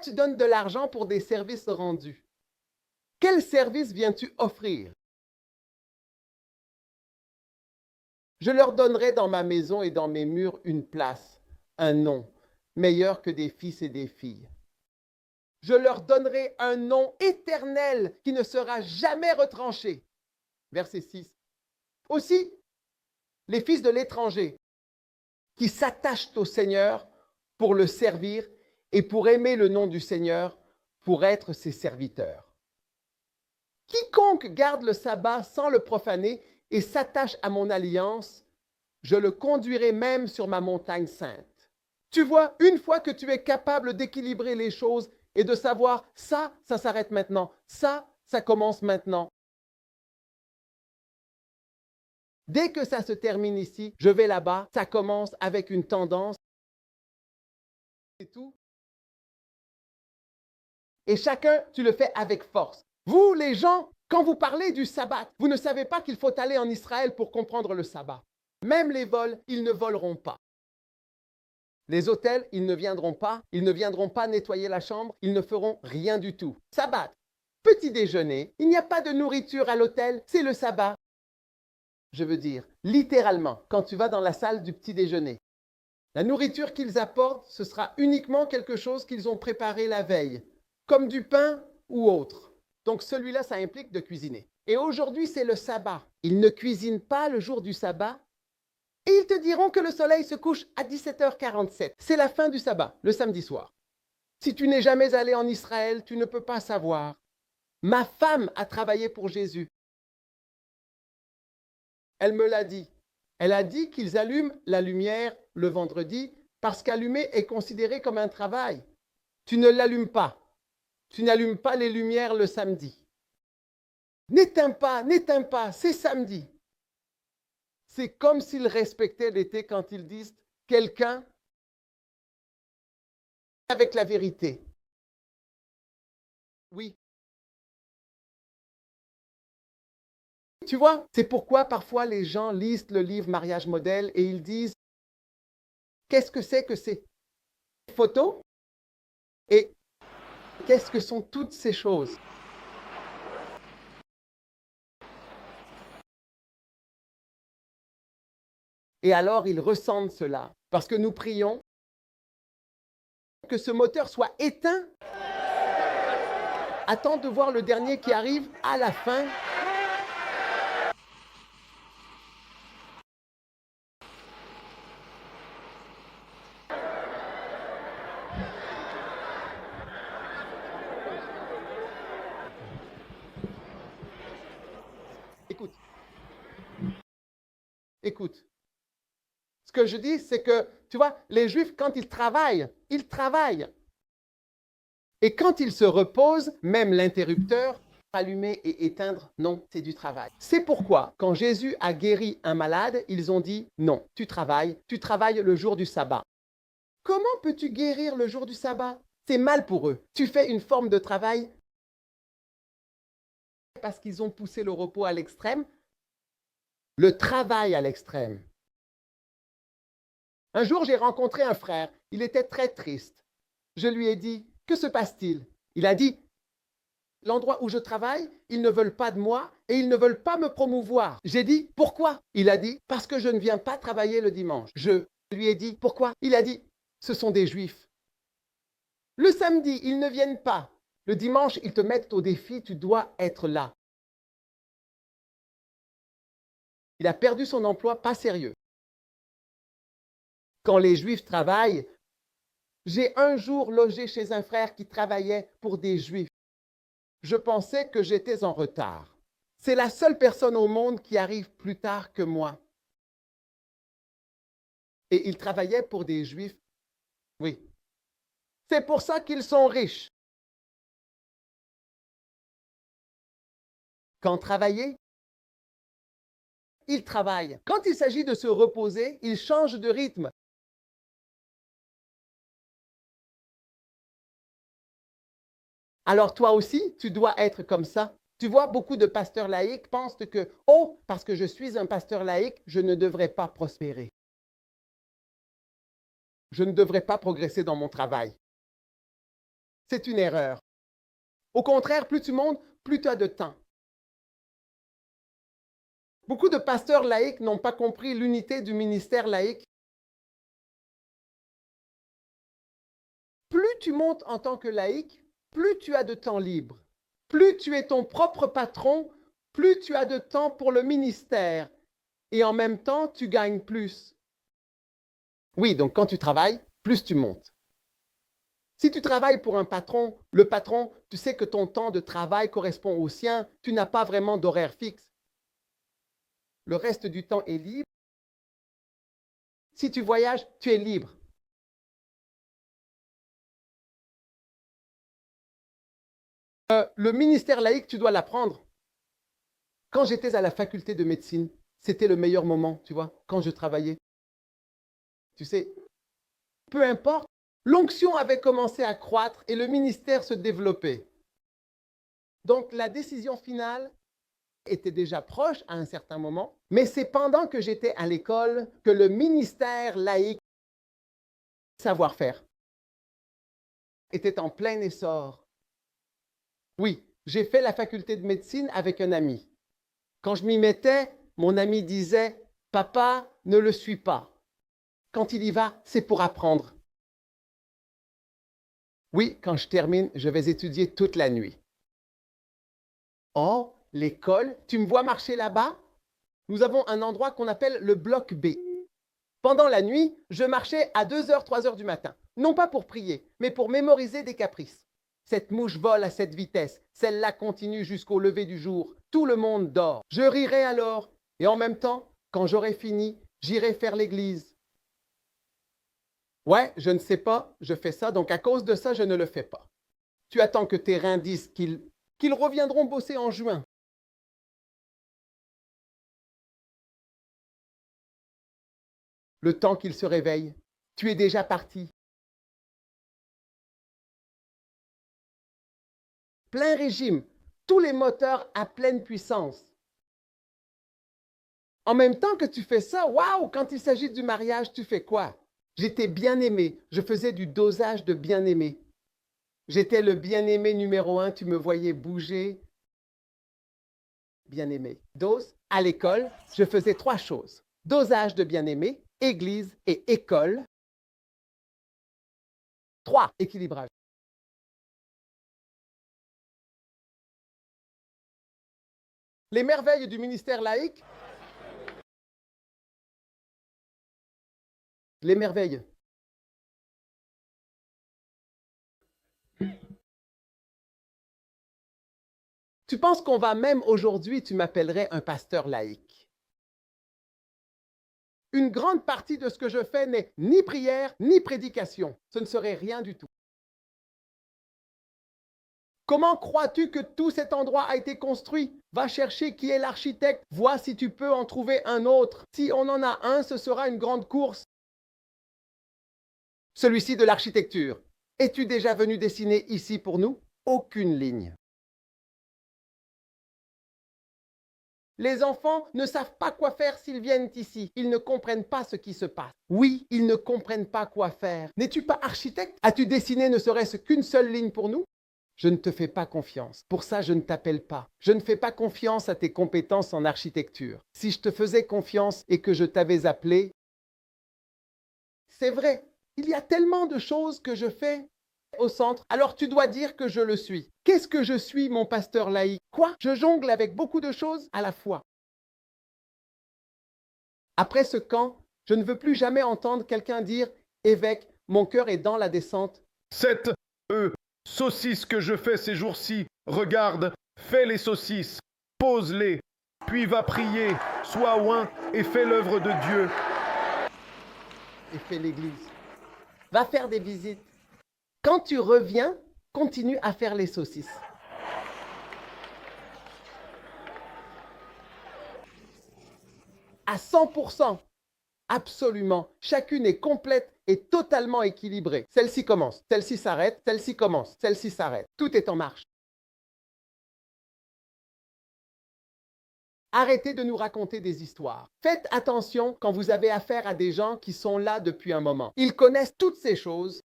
Tu donnes de l'argent pour des services rendus. Quel service viens-tu offrir? Je leur donnerai dans ma maison et dans mes murs une place, un nom, meilleur que des fils et des filles. Je leur donnerai un nom éternel qui ne sera jamais retranché. Verset 6. Aussi, les fils de l'étranger qui s'attachent au Seigneur pour le servir et pour aimer le nom du Seigneur, pour être ses serviteurs. Quiconque garde le sabbat sans le profaner et s'attache à mon alliance, je le conduirai même sur ma montagne sainte. Tu vois, une fois que tu es capable d'équilibrer les choses et de savoir ça s'arrête maintenant, ça commence maintenant. Dès que ça se termine ici, je vais là-bas, ça commence avec une tendance. C'est tout. Et chacun, tu le fais avec force. Vous, les gens, quand vous parlez du sabbat, vous ne savez pas qu'il faut aller en Israël pour comprendre le sabbat. Même les vols, ils ne voleront pas. Les hôtels, ils ne viendront pas nettoyer la chambre, ils ne feront rien du tout. Sabbat, petit déjeuner, il n'y a pas de nourriture à l'hôtel, c'est le sabbat. Je veux dire, littéralement, quand tu vas dans la salle du petit déjeuner, la nourriture qu'ils apportent, ce sera uniquement quelque chose qu'ils ont préparé la veille, comme du pain ou autre. Donc celui-là, ça implique de cuisiner. Et aujourd'hui, c'est le sabbat. Ils ne cuisinent pas le jour du sabbat et ils te diront que le soleil se couche à 17h47. C'est la fin du sabbat, le samedi soir. Si tu n'es jamais allé en Israël, tu ne peux pas savoir. Ma femme a travaillé pour Jésus. Elle me l'a dit. Elle a dit qu'ils allument la lumière le vendredi parce qu'allumer est considéré comme un travail. Tu ne l'allumes pas. Tu n'allumes pas les lumières le samedi. N'éteins pas, c'est samedi. C'est comme s'ils respectaient l'été quand ils disent quelqu'un avec la vérité. Oui. Tu vois, c'est pourquoi parfois les gens lisent le livre Mariage modèle et ils disent qu'est-ce que ces photos et qu'est-ce que sont toutes ces choses? Et alors ils ressentent cela parce que nous prions que ce moteur soit éteint. Attends de voir le dernier qui arrive à la fin. Écoute, écoute. Ce que je dis, c'est que, tu vois, les Juifs, quand ils travaillent, ils travaillent. Et quand ils se reposent, même l'interrupteur, allumer et éteindre, non, c'est du travail. C'est pourquoi, quand Jésus a guéri un malade, ils ont dit, non, tu travailles le jour du sabbat. Comment peux-tu guérir le jour du sabbat? C'est mal pour eux. Tu fais une forme de travail parce qu'ils ont poussé le repos à l'extrême, le travail à l'extrême. Un jour, j'ai rencontré un frère. Il était très triste. Je lui ai dit, que se passe-t-il? Il a dit, l'endroit où je travaille, ils ne veulent pas de moi et ils ne veulent pas me promouvoir. J'ai dit, pourquoi? Il a dit, parce que je ne viens pas travailler le dimanche. Je lui ai dit, pourquoi? Il a dit, ce sont des Juifs. Le samedi, ils ne viennent pas. Le dimanche, ils te mettent au défi, tu dois être là. Il a perdu son emploi, pas sérieux. Quand les Juifs travaillent, j'ai un jour logé chez un frère qui travaillait pour des Juifs. Je pensais que j'étais en retard. C'est la seule personne au monde qui arrive plus tard que moi. Et il travaillait pour des Juifs. Oui. C'est pour ça qu'ils sont riches. Quand travailler, ils travaillent. Quand il s'agit de se reposer, ils changent de rythme. Alors toi aussi, tu dois être comme ça. Tu vois, beaucoup de pasteurs laïcs pensent que, oh, parce que je suis un pasteur laïque, je ne devrais pas prospérer. Je ne devrais pas progresser dans mon travail. C'est une erreur. Au contraire, plus tu montes, plus tu as de temps. Beaucoup de pasteurs laïcs n'ont pas compris l'unité du ministère laïque. Plus tu montes en tant que laïc, plus tu as de temps libre. Plus tu es ton propre patron, plus tu as de temps pour le ministère. Et en même temps, tu gagnes plus. Oui, donc quand tu travailles, plus tu montes. Si tu travailles pour un patron, le patron, tu sais que ton temps de travail correspond au sien, tu n'as pas vraiment d'horaire fixe. Le reste du temps est libre. Si tu voyages, tu es libre. Le ministère laïque, tu dois l'apprendre. Quand j'étais à la faculté de médecine, c'était le meilleur moment, tu vois, quand je travaillais. Tu sais, peu importe, l'onction avait commencé à croître et le ministère se développait. Donc la décision finale était déjà proche à un certain moment, mais c'est pendant que j'étais à l'école que le ministère laïque, savoir-faire, était en plein essor. Oui, j'ai fait la faculté de médecine avec un ami. Quand je m'y mettais, mon ami disait, « Papa, ne le suis pas. Quand il y va, c'est pour apprendre. » Oui, quand je termine, je vais étudier toute la nuit. Oh, l'école, tu me vois marcher là-bas? Nous avons un endroit qu'on appelle le bloc B. Pendant la nuit, je marchais à 2h, 3h du matin. Non pas pour prier, mais pour mémoriser des caprices. Cette mouche vole à cette vitesse, celle-là continue jusqu'au lever du jour. Tout le monde dort. Je rirai alors, et en même temps, quand j'aurai fini, j'irai faire l'église. Ouais, je ne sais pas, je fais ça, donc à cause de ça, je ne le fais pas. Tu attends que tes reins disent qu'ils reviendront bosser en juin. Le temps qu'ils se réveillent, tu es déjà parti. plein régime, tous les moteurs à pleine puissance. En même temps que tu fais ça, waouh, quand il s'agit du mariage, tu fais quoi? J'étais bien-aimé, je faisais du dosage de bien-aimé. J'étais le bien-aimé numéro 1, tu me voyais bouger. Bien-aimé. Dose, à l'école, je faisais 3 choses. Dosage de bien-aimé, église et école. 3, équilibrage. Les merveilles du ministère laïque. Les merveilles. Tu penses qu'on va même aujourd'hui, tu m'appellerais un pasteur laïque. Une grande partie de ce que je fais n'est ni prière, ni prédication. Ce ne serait rien du tout. Comment crois-tu que tout cet endroit a été construit? Va chercher qui est l'architecte. Vois si tu peux en trouver un autre. Si on en a un, ce sera une grande course. Celui-ci de l'architecture. Es-tu déjà venu dessiner ici pour nous? Aucune ligne. Les enfants ne savent pas quoi faire s'ils viennent ici. Ils ne comprennent pas ce qui se passe. Oui, ils ne comprennent pas quoi faire. N'es-tu pas architecte? As-tu dessiné ne serait-ce qu'une seule ligne pour nous? Je ne te fais pas confiance. Pour ça, je ne t'appelle pas. Je ne fais pas confiance à tes compétences en architecture. Si je te faisais confiance et que je t'avais appelé, c'est vrai, il y a tellement de choses que je fais au centre, alors tu dois dire que je le suis. Qu'est-ce que je suis, mon pasteur laïque? Quoi? Je jongle avec beaucoup de choses à la fois. Après ce camp, je ne veux plus jamais entendre quelqu'un dire « Évêque, mon cœur est dans la descente ». Cette saucisse que je fais ces jours-ci, regarde, fais les saucisses, pose-les, puis va prier, sois oint et fais l'œuvre de Dieu. Et fais l'église. Va faire des visites. Quand tu reviens, continue à faire les saucisses. À 100%, absolument. Chacune est complète et totalement équilibrée. Celle-ci commence, celle-ci s'arrête, celle-ci commence, celle-ci s'arrête. Tout est en marche. Arrêtez de nous raconter des histoires. Faites attention quand vous avez affaire à des gens qui sont là depuis un moment. Ils connaissent toutes ces choses.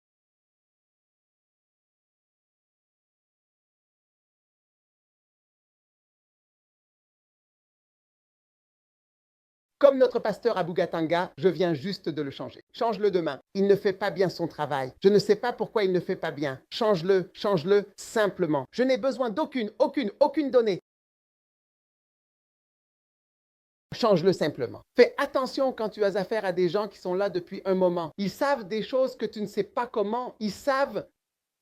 Comme notre pasteur à Bougatanga, je viens juste de le changer. Change-le demain. Il ne fait pas bien son travail. Je ne sais pas pourquoi il ne fait pas bien. Change-le, change-le simplement. Je n'ai besoin d'aucune donnée. Change-le simplement. Fais attention quand tu as affaire à des gens qui sont là depuis un moment. Ils savent des choses que tu ne sais pas comment. Ils savent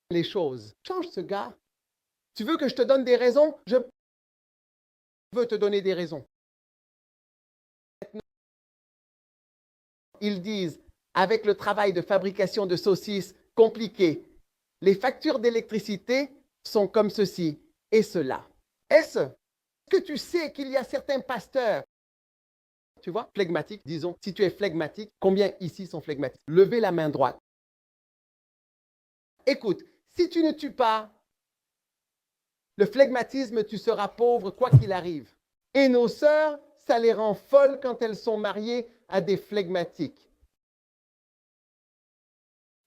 les choses. Change ce gars. Tu veux que je te donne des raisons? Je veux te donner des raisons. Ils disent, avec le travail de fabrication de saucisses compliqué, les factures d'électricité sont comme ceci et cela. Est-ce que tu sais qu'il y a certains pasteurs, tu vois, flegmatiques, disons, si tu es flegmatique, combien ici sont flegmatiques? Levez la main droite. Écoute, si tu ne tues pas le flegmatisme, tu seras pauvre quoi qu'il arrive. Et nos sœurs, ça les rend folles quand elles sont mariées à des flegmatiques.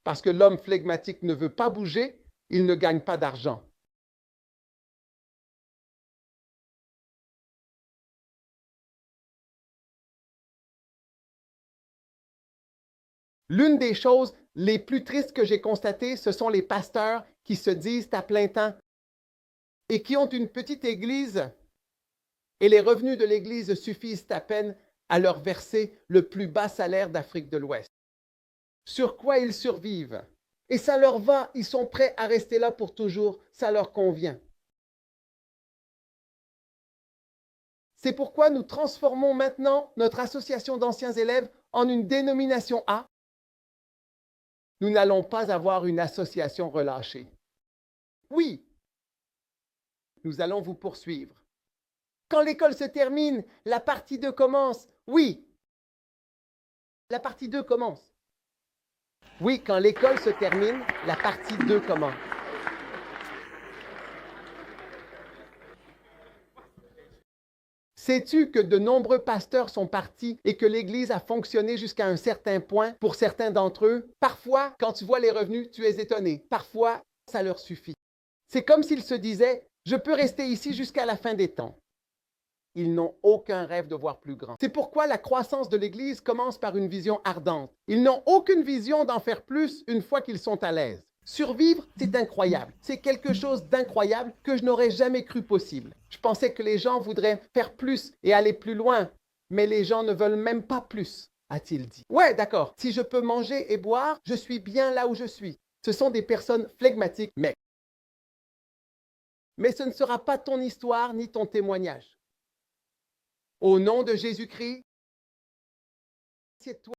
Parce que l'homme flegmatique ne veut pas bouger, il ne gagne pas d'argent. L'une des choses les plus tristes que j'ai constatées, ce sont les pasteurs qui se disent à plein temps et qui ont une petite église et les revenus de l'église suffisent à peine à leur verser le plus bas salaire d'Afrique de l'Ouest. Sur quoi ils survivent? Et ça leur va, ils sont prêts à rester là pour toujours, ça leur convient. C'est pourquoi nous transformons maintenant notre association d'anciens élèves en une dénomination A. Nous n'allons pas avoir une association relâchée. Oui, nous allons vous poursuivre. Quand l'école se termine, la partie 2 commence. Oui, la partie 2 commence. Oui, quand l'école se termine, la partie 2 commence. Sais-tu que de nombreux pasteurs sont partis et que l'Église a fonctionné jusqu'à un certain point pour certains d'entre eux? Parfois, quand tu vois les revenus, tu es étonné. Parfois, ça leur suffit. C'est comme s'ils se disaient, je peux rester ici jusqu'à la fin des temps. Ils n'ont aucun rêve de voir plus grand. C'est pourquoi la croissance de l'Église commence par une vision ardente. Ils n'ont aucune vision d'en faire plus une fois qu'ils sont à l'aise. Survivre, c'est incroyable. C'est quelque chose d'incroyable que je n'aurais jamais cru possible. Je pensais que les gens voudraient faire plus et aller plus loin, mais les gens ne veulent même pas plus, a-t-il dit. Ouais, d'accord. Si je peux manger et boire, je suis bien là où je suis. Ce sont des personnes flegmatiques, mais ce ne sera pas ton histoire ni ton témoignage. Au nom de Jésus-Christ, assieds-toi.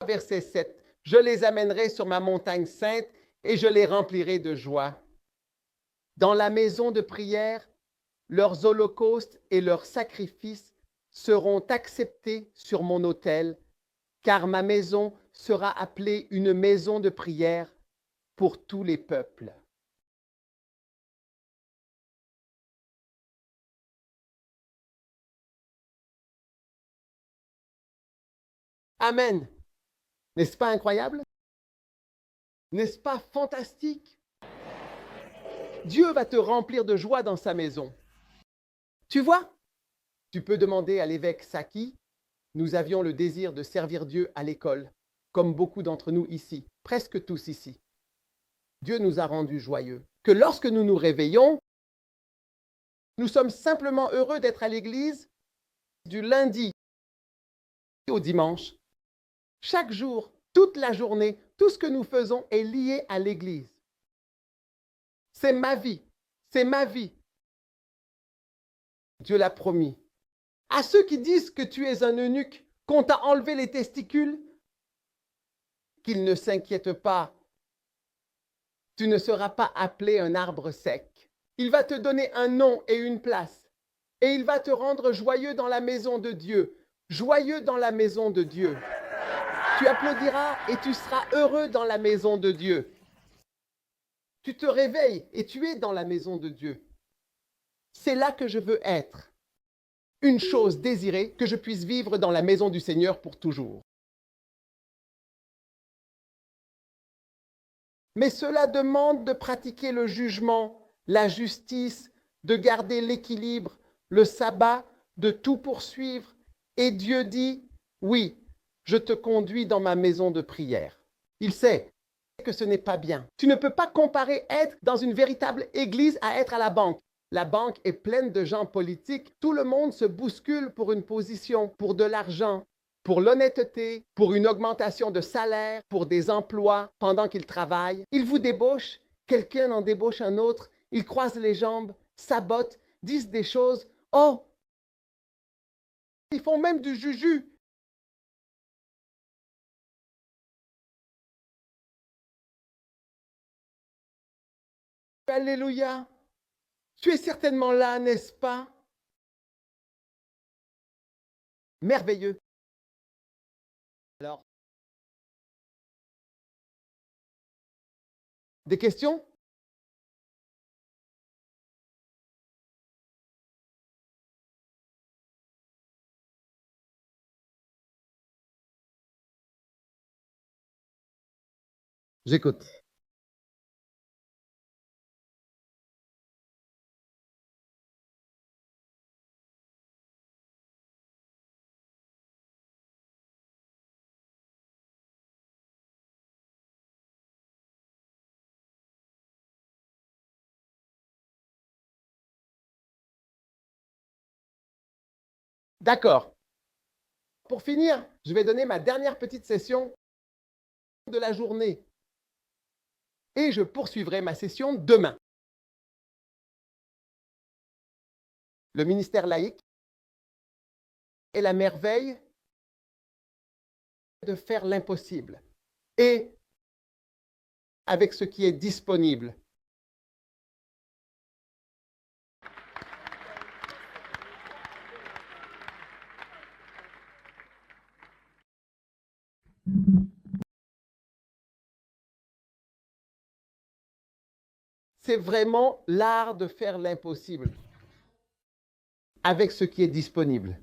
Verset 7. Je les amènerai sur ma montagne sainte et je les remplirai de joie. Dans la maison de prière, leurs holocaustes et leurs sacrifices seront acceptés sur mon autel, car ma maison sera appelée une maison de prière pour tous les peuples. Amen. N'est-ce pas incroyable? N'est-ce pas fantastique? Dieu va te remplir de joie dans sa maison. Tu vois? Tu peux demander à l'évêque Saki. Nous avions le désir de servir Dieu à l'école, comme beaucoup d'entre nous ici, presque tous ici. Dieu nous a rendus joyeux. Que lorsque nous nous réveillons, nous sommes simplement heureux d'être à l'église du lundi au dimanche. Chaque jour, toute la journée, tout ce que nous faisons est lié à l'église. C'est ma vie. C'est ma vie. Dieu l'a promis. À ceux qui disent que tu es un eunuque, qu'on t'a enlevé les testicules, qu'ils ne s'inquiètent pas. Tu ne seras pas appelé un arbre sec. Il va te donner un nom et une place. Et il va te rendre joyeux dans la maison de Dieu. Joyeux dans la maison de Dieu. Tu applaudiras et tu seras heureux dans la maison de Dieu. Tu te réveilles et tu es dans la maison de Dieu. C'est là que je veux être. Une chose désirée, que je puisse vivre dans la maison du Seigneur pour toujours. Mais cela demande de pratiquer le jugement, la justice, de garder l'équilibre, le sabbat, de tout poursuivre. Et Dieu dit, oui, je te conduis dans ma maison de prière. Il sait que ce n'est pas bien. Tu ne peux pas comparer être dans une véritable église à être à la banque. La banque est pleine de gens politiques. Tout le monde se bouscule pour une position, pour de l'argent, pour l'honnêteté, pour une augmentation de salaire, pour des emplois pendant qu'ils travaillent. Ils vous débauchent, quelqu'un en débauche un autre, ils croisent les jambes, sabotent, disent des choses. Oh! Ils font même du juju. Alléluia! Tu es certainement là, n'est-ce pas? Merveilleux. Alors, des questions? J'écoute. D'accord. Pour finir, je vais donner ma dernière petite session de la journée. Et je poursuivrai ma session demain. Le ministère laïque est la merveille de faire l'impossible. Et avec ce qui est disponible. c'est vraiment l'art de faire l'impossible avec ce qui est disponible.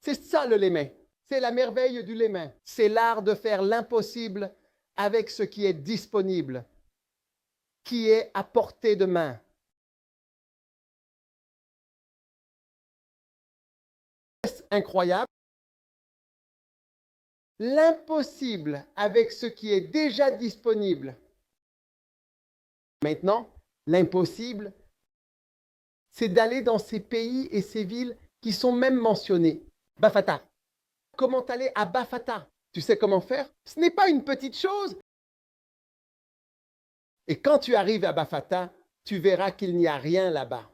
C'est ça le lémin. C'est la merveille du lémin. C'est l'art de faire l'impossible avec ce qui est disponible, qui est à portée de main. Est-ce incroyable? L'impossible avec ce qui est déjà disponible. Maintenant, l'impossible, c'est d'aller dans ces pays et ces villes qui sont même mentionnés. Bafata. Comment aller à Bafata? Tu sais comment faire? Ce n'est pas une petite chose. Et quand tu arrives à Bafata, tu verras qu'il n'y a rien là-bas.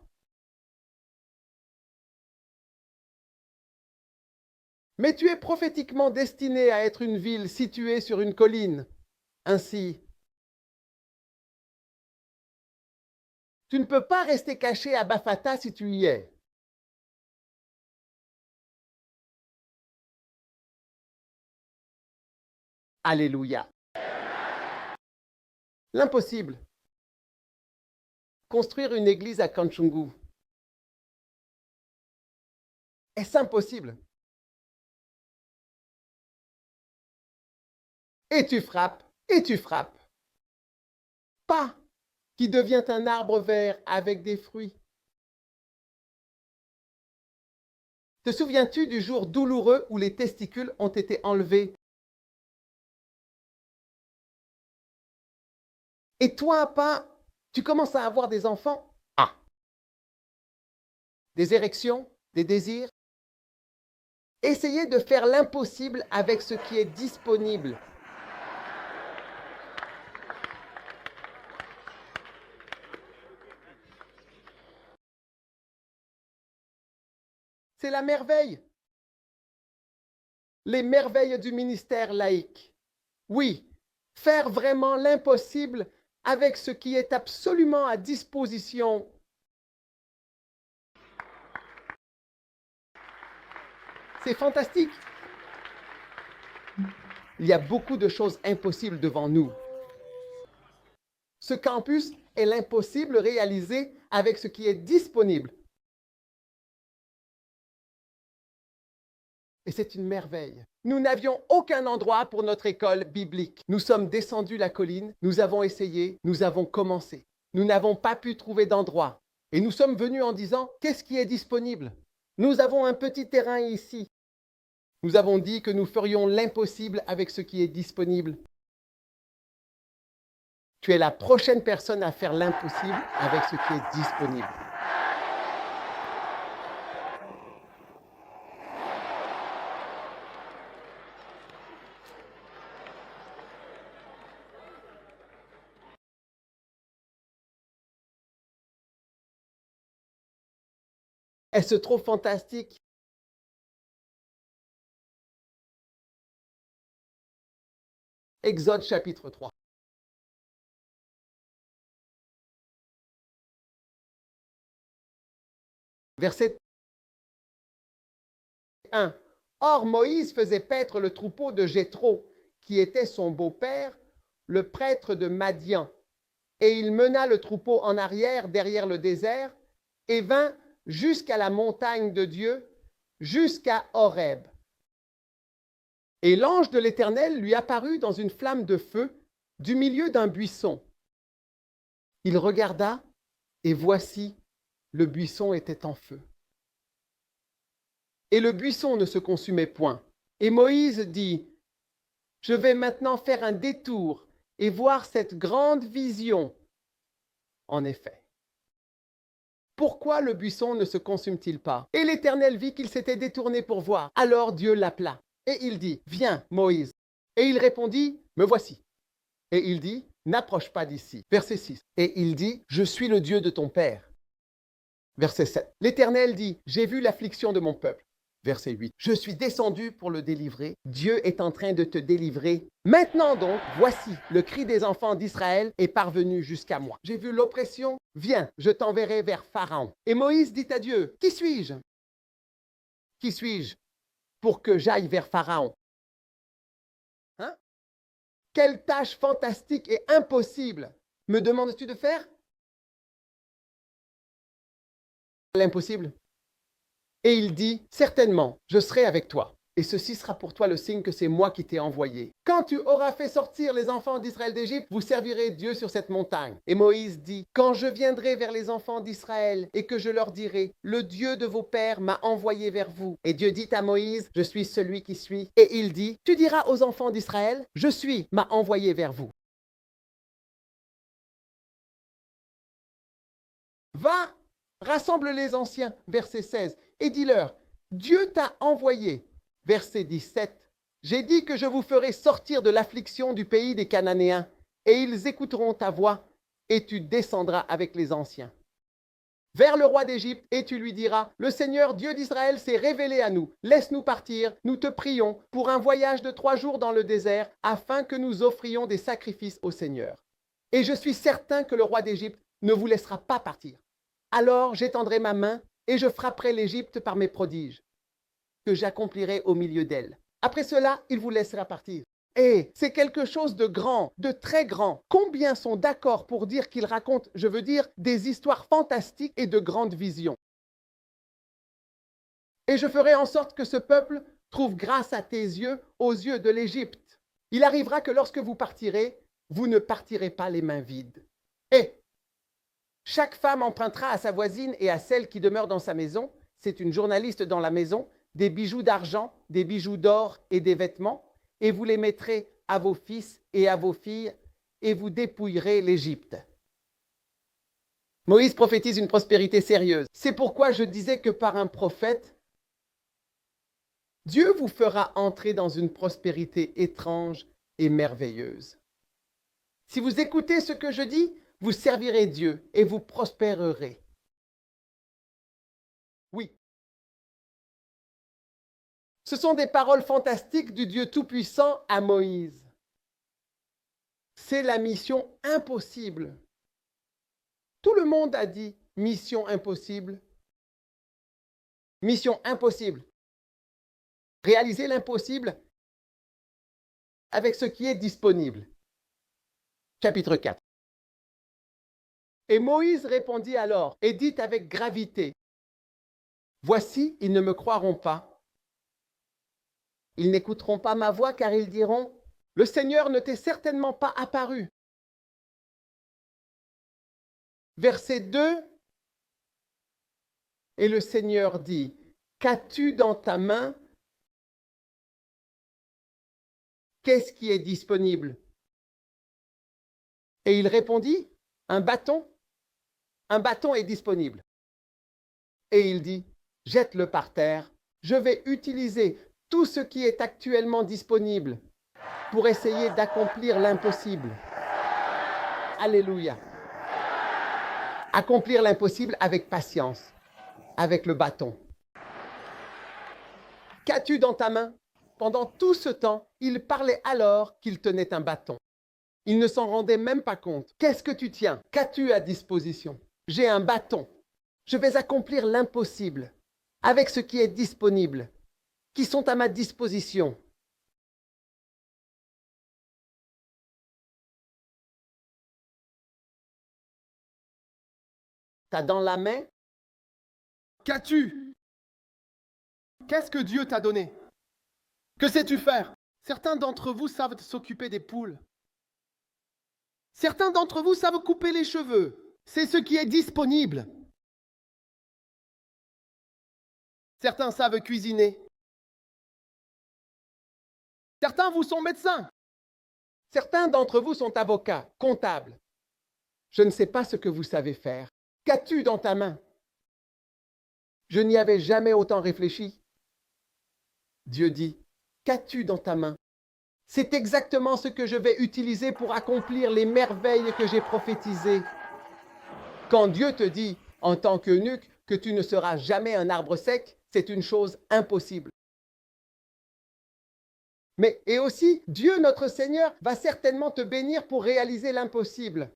Mais tu es prophétiquement destiné à être une ville située sur une colline. Ainsi, tu ne peux pas rester caché à Bafata si tu y es. Alléluia. L'impossible. Construire une église à Kanchungu. Est-ce impossible? Et tu frappes, et tu frappes. Pas qui devient un arbre vert avec des fruits. Te souviens-tu du jour douloureux où les testicules ont été enlevés? Et toi, pas, tu commences à avoir des enfants? Ah! Des érections, des désirs? Essayez de faire l'impossible avec ce qui est disponible. C'est la merveille. Les merveilles du ministère laïque. Oui, faire vraiment l'impossible avec ce qui est absolument à disposition. C'est fantastique. Il y a beaucoup de choses impossibles devant nous. Ce campus est l'impossible réalisé avec ce qui est disponible. Et c'est une merveille. Nous n'avions aucun endroit pour notre école biblique. Nous sommes descendus la colline, nous avons essayé, nous avons commencé. Nous n'avons pas pu trouver d'endroit. Et nous sommes venus en disant, qu'est-ce qui est disponible? Nous avons un petit terrain ici. Nous avons dit que nous ferions l'impossible avec ce qui est disponible. Tu es la prochaine personne à faire l'impossible avec ce qui est disponible. Est-ce trop fantastique? Exode chapitre 3. Verset 1. Or, Moïse faisait paître le troupeau de Jéthro, qui était son beau-père, le prêtre de Madian. Et il mena le troupeau en arrière derrière le désert et vint jusqu'à la montagne de Dieu, jusqu'à Horeb. Et l'ange de l'Éternel lui apparut dans une flamme de feu du milieu d'un buisson. Il regarda, et voici, le buisson était en feu. Et le buisson ne se consumait point. Et Moïse dit, « Je vais maintenant faire un détour et voir cette grande vision. » En effet. Pourquoi le buisson ne se consume-t-il pas? Et l'Éternel vit qu'il s'était détourné pour voir. Alors Dieu l'appela. Et il dit, « Viens, Moïse. » Et il répondit, « Me voici. » Et il dit, « N'approche pas d'ici. » Verset 6. Et il dit, « Je suis le Dieu de ton père. » Verset 7. L'Éternel dit, « J'ai vu l'affliction de mon peuple. » Verset 8. « Je suis descendu pour le délivrer. Dieu est en train de te délivrer. Maintenant donc, voici, le cri des enfants d'Israël est parvenu jusqu'à moi. J'ai vu l'oppression. Viens, je t'enverrai vers Pharaon. » Et Moïse dit à Dieu, « Qui suis-je? Qui suis-je pour que j'aille vers Pharaon? » Hein? Quelle tâche fantastique et impossible! Me demandes-tu de faire l'impossible? Et il dit, certainement, je serai avec toi. Et ceci sera pour toi le signe que c'est moi qui t'ai envoyé. Quand tu auras fait sortir les enfants d'Israël d'Égypte, vous servirez Dieu sur cette montagne. Et Moïse dit, quand je viendrai vers les enfants d'Israël et que je leur dirai, le Dieu de vos pères m'a envoyé vers vous. Et Dieu dit à Moïse, je suis celui qui suis. Et il dit, tu diras aux enfants d'Israël, je suis, m'a envoyé vers vous. Va, rassemble les anciens, verset 16, et dis-leur, Dieu t'a envoyé. Verset 17. J'ai dit que je vous ferai sortir de l'affliction du pays des Cananéens, et ils écouteront ta voix, et tu descendras avec les anciens vers le roi d'Égypte, et tu lui diras, le Seigneur Dieu d'Israël s'est révélé à nous. Laisse-nous partir, nous te prions, pour un voyage de 3 jours dans le désert, afin que nous offrions des sacrifices au Seigneur. Et je suis certain que le roi d'Égypte ne vous laissera pas partir. Alors j'étendrai ma main, et je frapperai l'Égypte par mes prodiges que j'accomplirai au milieu d'elle. Après cela, il vous laissera partir. Et c'est quelque chose de grand, de très grand. Combien sont d'accord pour dire qu'il raconte, je veux dire, des histoires fantastiques et de grandes visions? Et je ferai en sorte que ce peuple trouve grâce à tes yeux, aux yeux de l'Égypte. Il arrivera que lorsque vous partirez, vous ne partirez pas les mains vides. Et chaque femme empruntera à sa voisine et à celle qui demeure dans sa maison, c'est une journaliste dans la maison, des bijoux d'argent, des bijoux d'or et des vêtements, et vous les mettrez à vos fils et à vos filles, et vous dépouillerez l'Égypte. Moïse prophétise une prospérité sérieuse. C'est pourquoi je disais que par un prophète, Dieu vous fera entrer dans une prospérité étrange et merveilleuse. Si vous écoutez ce que je dis, vous servirez Dieu et vous prospérerez. Oui. Ce sont des paroles fantastiques du Dieu Tout-Puissant à Moïse. C'est la mission impossible. Tout le monde a dit mission impossible. Mission impossible. Réaliser l'impossible avec ce qui est disponible. Chapitre 4. Et Moïse répondit alors et dit avec gravité, voici, ils ne me croiront pas. Ils n'écouteront pas ma voix car ils diront, le Seigneur ne t'est certainement pas apparu. Verset 2. Et le Seigneur dit, qu'as-tu dans ta main? Qu'est-ce qui est disponible? Et il répondit, un bâton. Un bâton est disponible. Et il dit, jette-le par terre. Je vais utiliser tout ce qui est actuellement disponible pour essayer d'accomplir l'impossible. Alléluia. Accomplir l'impossible avec patience, avec le bâton. Qu'as-tu dans ta main? Pendant tout ce temps, il parlait alors qu'il tenait un bâton. Il ne s'en rendait même pas compte. Qu'est-ce que tu tiens? Qu'as-tu à disposition? J'ai un bâton. Je vais accomplir l'impossible avec ce qui est disponible, qui sont à ma disposition. T'as dans la main? Qu'as-tu? Qu'est-ce que Dieu t'a donné? Que sais-tu faire? Certains d'entre vous savent s'occuper des poules. Certains d'entre vous savent couper les cheveux. C'est ce qui est disponible. Certains savent cuisiner. Certains vous sont médecins. Certains d'entre vous sont avocats, comptables. Je ne sais pas ce que vous savez faire. Qu'as-tu dans ta main? Je n'y avais jamais autant réfléchi. Dieu dit, qu'as-tu dans ta main? C'est exactement ce que je vais utiliser pour accomplir les merveilles que j'ai prophétisées. Quand Dieu te dit, en tant qu'eunuque, que tu ne seras jamais un arbre sec, c'est une chose impossible. Mais, et aussi, Dieu notre Seigneur va certainement te bénir pour réaliser l'impossible.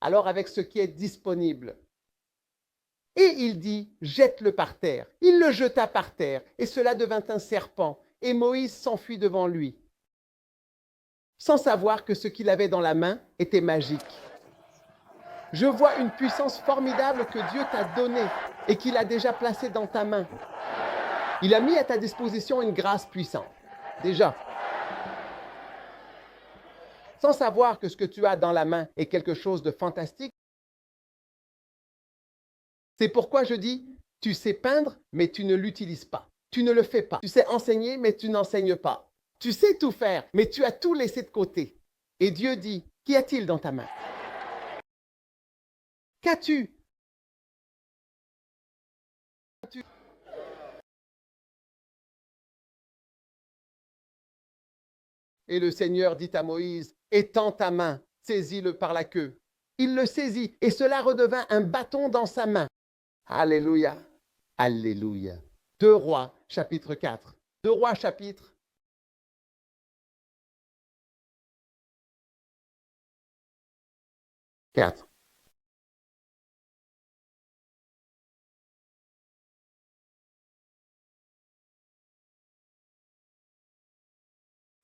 Alors avec ce qui est disponible. Et il dit, jette-le par terre. Il le jeta par terre, et cela devint un serpent, et Moïse s'enfuit devant lui. sans savoir que ce qu'il avait dans la main était magique. Je vois une puissance formidable que Dieu t'a donnée et qu'il a déjà placée dans ta main. Il a mis à ta disposition une grâce puissante. Déjà. Sans savoir que ce que tu as dans la main est quelque chose de fantastique. C'est pourquoi je dis, tu sais peindre, mais tu ne l'utilises pas. Tu ne le fais pas. Tu sais enseigner, mais tu n'enseignes pas. Tu sais tout faire, mais tu as tout laissé de côté. Et Dieu dit, qu'y a-t-il dans ta main? Qu'as-tu? Et le Seigneur dit à Moïse, étends ta main, saisis-le par la queue. Il le saisit et cela redevint un bâton dans sa main. Alléluia. Alléluia. 2 Rois, chapitre 4. 2 Rois, chapitre 4.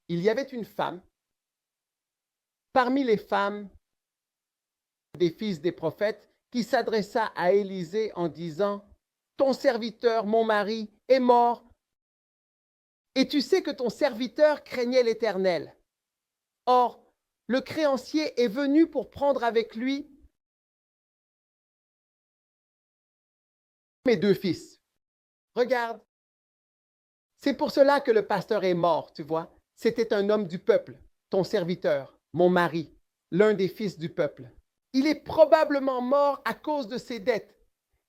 Il y avait une femme, parmi les femmes des fils des prophètes, qui s'adressa à Élisée en disant, ton serviteur, mon mari, est mort, et tu sais que ton serviteur craignait l'Éternel. Or, le créancier est venu pour prendre avec lui mes 2 fils. Regarde, c'est pour cela que le pasteur est mort, tu vois. C'était un homme du peuple, ton serviteur, mon mari, l'un des fils du peuple. Il est probablement mort à cause de ses dettes,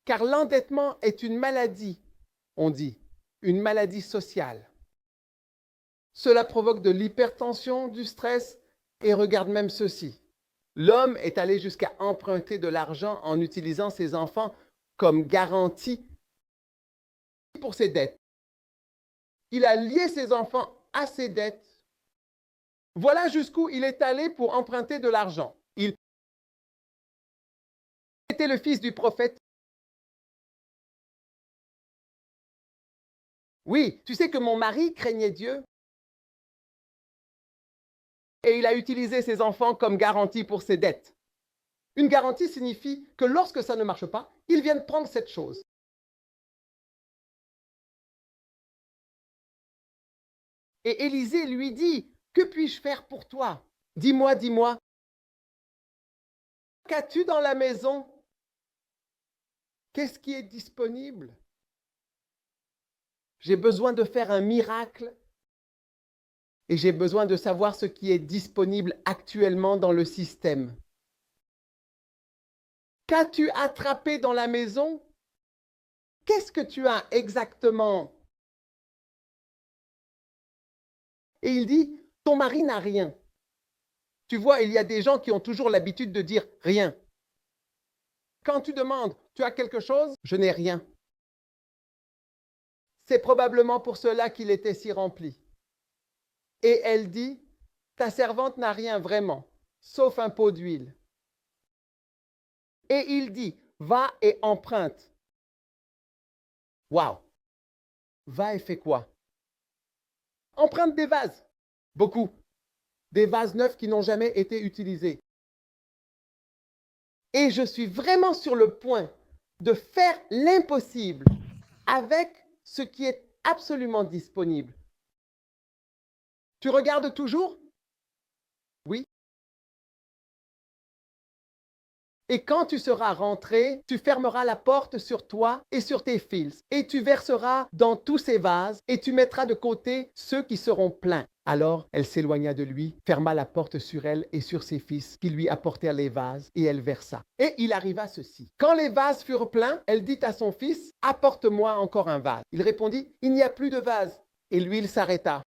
car l'endettement est une maladie, on dit, une maladie sociale. Cela provoque de l'hypertension, du stress, et regarde même ceci. L'homme est allé jusqu'à emprunter de l'argent en utilisant ses enfants comme garantie pour ses dettes. Il a lié ses enfants à ses dettes. Voilà jusqu'où il est allé pour emprunter de l'argent. Il était le fils du prophète. Oui, tu sais que mon mari craignait Dieu et il a utilisé ses enfants comme garantie pour ses dettes. Une garantie signifie que lorsque ça ne marche pas, ils viennent prendre cette chose. Et Élisée lui dit, que puis-je faire pour toi? Dis-moi, dis-moi, qu'as-tu dans la maison? Qu'est-ce qui est disponible? J'ai besoin de faire un miracle et j'ai besoin de savoir ce qui est disponible actuellement dans le système. Qu'as-tu attrapé dans la maison? Qu'est-ce que tu as exactement? Et il dit, ton mari n'a rien. Tu vois, il y a des gens qui ont toujours l'habitude de dire rien. Quand tu demandes, tu as quelque chose? Je n'ai rien. C'est probablement pour cela qu'il était si rempli. Et elle dit, ta servante n'a rien vraiment, sauf un pot d'huile. Et il dit, va et emprunte. Waouh! Va et fais quoi? Emprunte des vases. Beaucoup. Des vases neufs qui n'ont jamais été utilisés. Et je suis vraiment sur le point de faire l'impossible avec ce qui est absolument disponible. Tu regardes toujours? Oui. Et quand tu seras rentré, tu fermeras la porte sur toi et sur tes fils, et tu verseras dans tous ces vases, et tu mettras de côté ceux qui seront pleins. Alors elle s'éloigna de lui, ferma la porte sur elle et sur ses fils, qui lui apportèrent les vases, et elle versa. Et il arriva ceci. Quand les vases furent pleins, elle dit à son fils, apporte-moi encore un vase. Il répondit, il n'y a plus de vase. Et l'huile s'arrêta.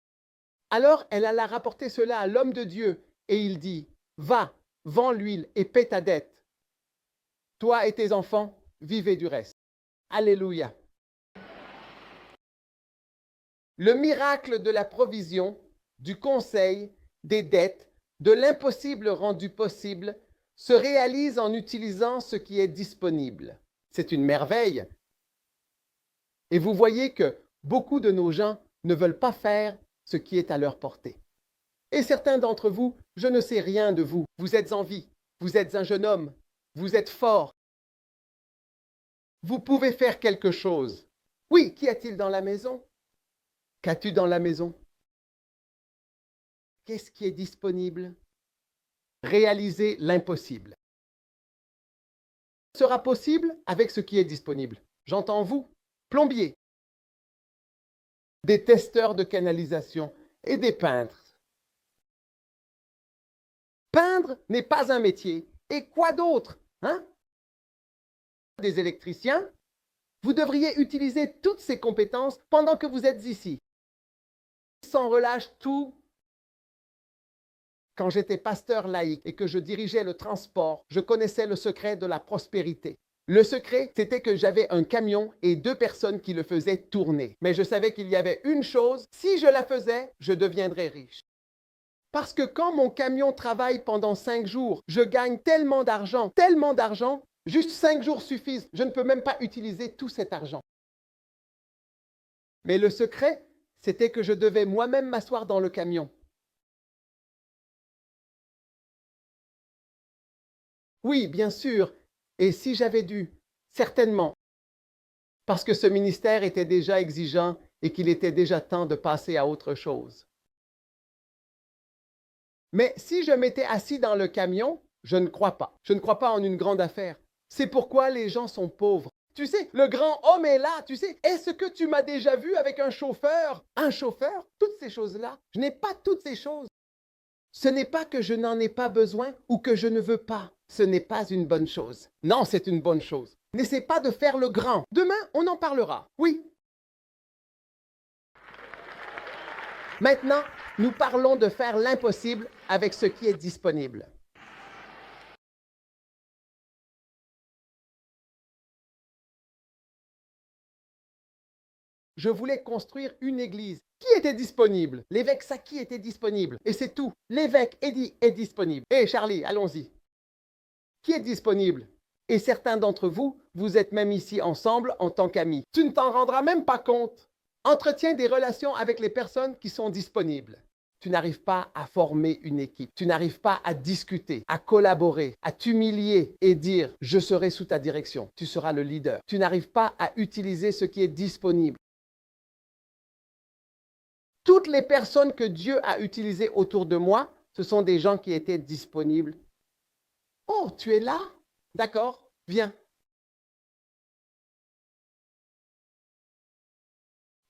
Alors elle alla rapporter cela à l'homme de Dieu, et il dit, va, vends l'huile et paie ta dette. Toi et tes enfants, vivez du reste. Alléluia. Le miracle de la provision, du conseil, des dettes, de l'impossible rendu possible, se réalise en utilisant ce qui est disponible. C'est une merveille. Et vous voyez que beaucoup de nos gens ne veulent pas faire ce qui est à leur portée. Et certains d'entre vous, je ne sais rien de vous. Vous êtes en vie. Vous êtes un jeune homme. Vous êtes fort. Vous pouvez faire quelque chose. Oui, qu'y a-t-il dans la maison? Qu'as-tu dans la maison? Qu'est-ce qui est disponible? Réaliser l'impossible. Sera possible avec ce qui est disponible. J'entends vous, plombiers, des testeurs de canalisation et des peintres. Peindre n'est pas un métier. Et quoi d'autre, hein? Des électriciens, vous devriez utiliser toutes ces compétences pendant que vous êtes ici. Sans relâche tout. Quand j'étais pasteur laïque et que je dirigeais le transport, je connaissais le secret de la prospérité. Le secret, c'était que j'avais un camion et 2 personnes qui le faisaient tourner. Mais je savais qu'il y avait une chose, si je la faisais, je deviendrais riche. Parce que quand mon camion travaille pendant 5 jours, je gagne tellement d'argent, juste 5 jours suffisent. Je ne peux même pas utiliser tout cet argent. Mais le secret, c'était que je devais moi-même m'asseoir dans le camion. Oui, bien sûr. Et si j'avais dû, certainement, parce que ce ministère était déjà exigeant et qu'il était déjà temps de passer à autre chose. Mais si je m'étais assis dans le camion, je ne crois pas. Je ne crois pas en une grande affaire. C'est pourquoi les gens sont pauvres. Tu sais, le grand homme est là, tu sais. Est-ce que tu m'as déjà vu avec un chauffeur? Un chauffeur? Toutes ces choses-là. Je n'ai pas toutes ces choses. Ce n'est pas que je n'en ai pas besoin ou que je ne veux pas. Ce n'est pas une bonne chose. Non, c'est une bonne chose. N'essaie pas de faire le grand. Demain, on en parlera. Oui. Maintenant, nous parlons de faire l'impossible avec ce qui est disponible. Je voulais construire une église. Qui était disponible? L'évêque Saki était disponible. Et c'est tout. L'évêque Eddy est disponible. Hé, Charlie, allons-y. Qui est disponible? Et certains d'entre vous, vous êtes même ici ensemble en tant qu'amis. Tu ne t'en rendras même pas compte. Entretiens des relations avec les personnes qui sont disponibles. Tu n'arrives pas à former une équipe. Tu n'arrives pas à discuter, à collaborer, à t'humilier et dire « je serai sous ta direction ». Tu seras le leader. Tu n'arrives pas à utiliser ce qui est disponible. Toutes les personnes que Dieu a utilisées autour de moi, ce sont des gens qui étaient disponibles. Oh, tu es là? D'accord, viens.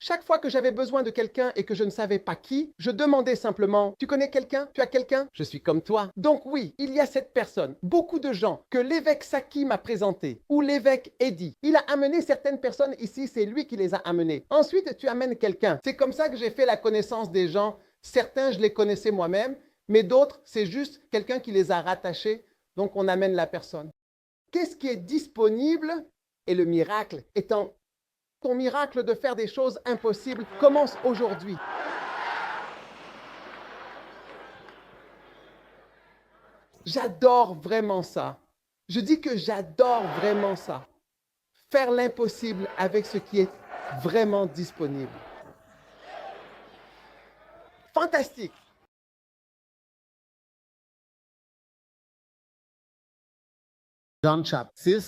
Chaque fois que j'avais besoin de quelqu'un et que je ne savais pas qui, je demandais simplement « Tu connais quelqu'un? Tu as quelqu'un? Je suis comme toi. » Donc oui, il y a cette personne, beaucoup de gens que l'évêque Saki m'a présenté ou l'évêque Eddy. Il a amené certaines personnes ici, c'est lui qui les a amenées. Ensuite, tu amènes quelqu'un. C'est comme ça que j'ai fait la connaissance des gens. Certains, je les connaissais moi-même, mais d'autres, c'est juste quelqu'un qui les a rattachés. Donc on amène la personne. Qu'est-ce qui est disponible? Et le miracle étant... Ton miracle de faire des choses impossibles commence aujourd'hui. J'adore vraiment ça. Je dis que j'adore vraiment ça. Faire l'impossible avec ce qui est vraiment disponible. Fantastique. John chapitre 6.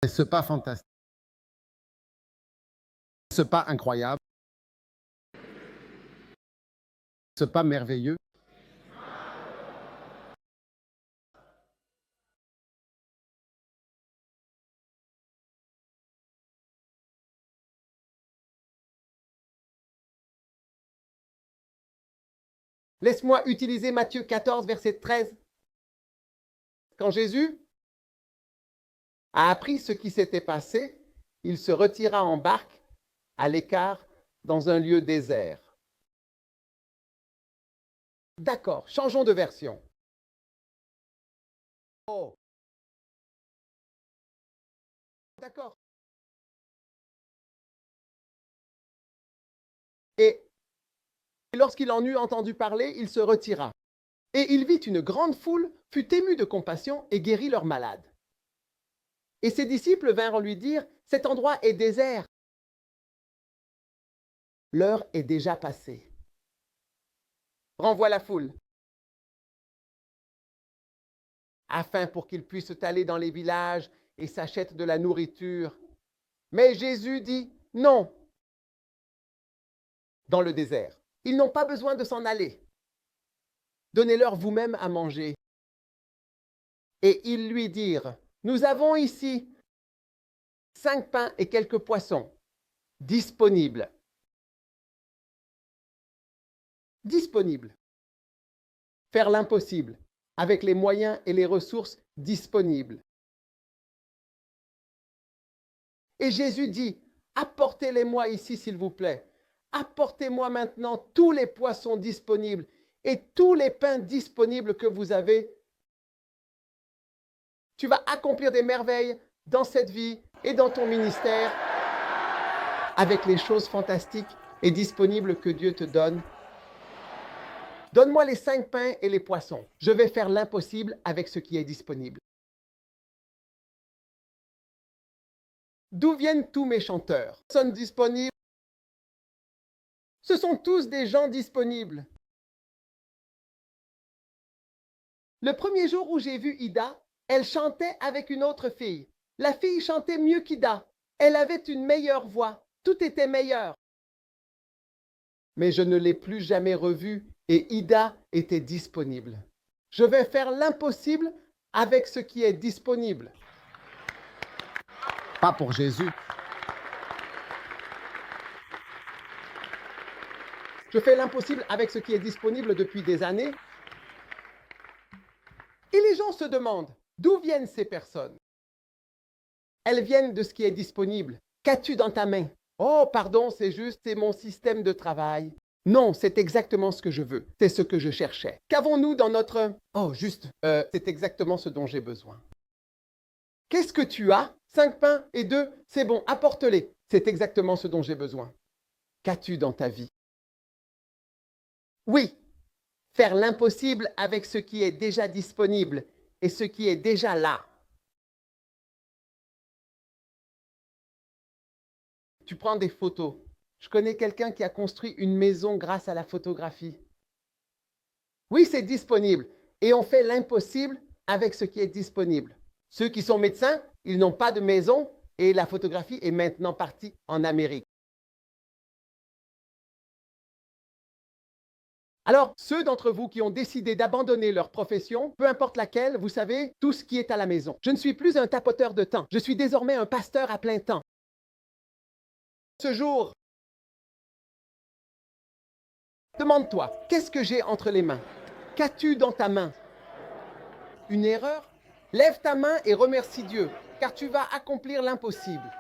Ce pas fantastique. Ce pas incroyable. Ce pas merveilleux. Laisse-moi utiliser Matthieu 14, verset 13. Quand Jésus a appris ce qui s'était passé, il se retira en barque à l'écart dans un lieu désert. D'accord, changeons de version. Oh. D'accord. Et lorsqu'il en eut entendu parler, il se retira. Et il vit une grande foule, fut ému de compassion et guérit leurs malades. Et ses disciples vinrent lui dire, « Cet endroit est désert. L'heure est déjà passée. Renvoie la foule, afin pour qu'ils puissent aller dans les villages et s'achètent de la nourriture. » Mais Jésus dit, « Non, dans le désert. Ils n'ont pas besoin de s'en aller. Donnez-leur vous-même à manger. » Et ils lui dirent, « Nous avons ici 5 pains et quelques poissons disponibles. » Disponibles. Faire l'impossible avec les moyens et les ressources disponibles. Et Jésus dit, « Apportez-les-moi ici, s'il vous plaît. Apportez-moi maintenant tous les poissons disponibles et tous les pains disponibles que vous avez. » Tu vas accomplir des merveilles dans cette vie et dans ton ministère avec les choses fantastiques et disponibles que Dieu te donne. Donne-moi les 5 pains et les poissons. Je vais faire l'impossible avec ce qui est disponible. D'où viennent tous mes chanteurs? Personnes disponibles. Ce sont tous des gens disponibles. Le premier jour où j'ai vu Ida, elle chantait avec une autre fille. La fille chantait mieux qu'Ida. Elle avait une meilleure voix. Tout était meilleur. Mais je ne l'ai plus jamais revue et Ida était disponible. Je vais faire l'impossible avec ce qui est disponible. Pas pour Jésus. Je fais l'impossible avec ce qui est disponible depuis des années. Et les gens se demandent, d'où viennent ces personnes? Elles viennent de ce qui est disponible. Qu'as-tu dans ta main? Oh, pardon, c'est mon système de travail. Non, c'est exactement ce que je veux. C'est ce que je cherchais. Qu'avons-nous dans notre... Oh, c'est exactement ce dont j'ai besoin. Qu'est-ce que tu as? 5 pains et 2, c'est bon, apporte-les. C'est exactement ce dont j'ai besoin. Qu'as-tu dans ta vie? Oui, faire l'impossible avec ce qui est déjà disponible et ce qui est déjà là. Tu prends des photos. Je connais quelqu'un qui a construit une maison grâce à la photographie. Oui, c'est disponible. Et on fait l'impossible avec ce qui est disponible. Ceux qui sont médecins, ils n'ont pas de maison et la photographie est maintenant partie en Amérique. Alors, ceux d'entre vous qui ont décidé d'abandonner leur profession, peu importe laquelle, vous savez, tout ce qui est à la maison. Je ne suis plus un tapoteur de temps. Je suis désormais un pasteur à plein temps. Ce jour, demande-toi, qu'est-ce que j'ai entre les mains? Qu'as-tu dans ta main? Une erreur? Lève ta main et remercie Dieu, car tu vas accomplir l'impossible.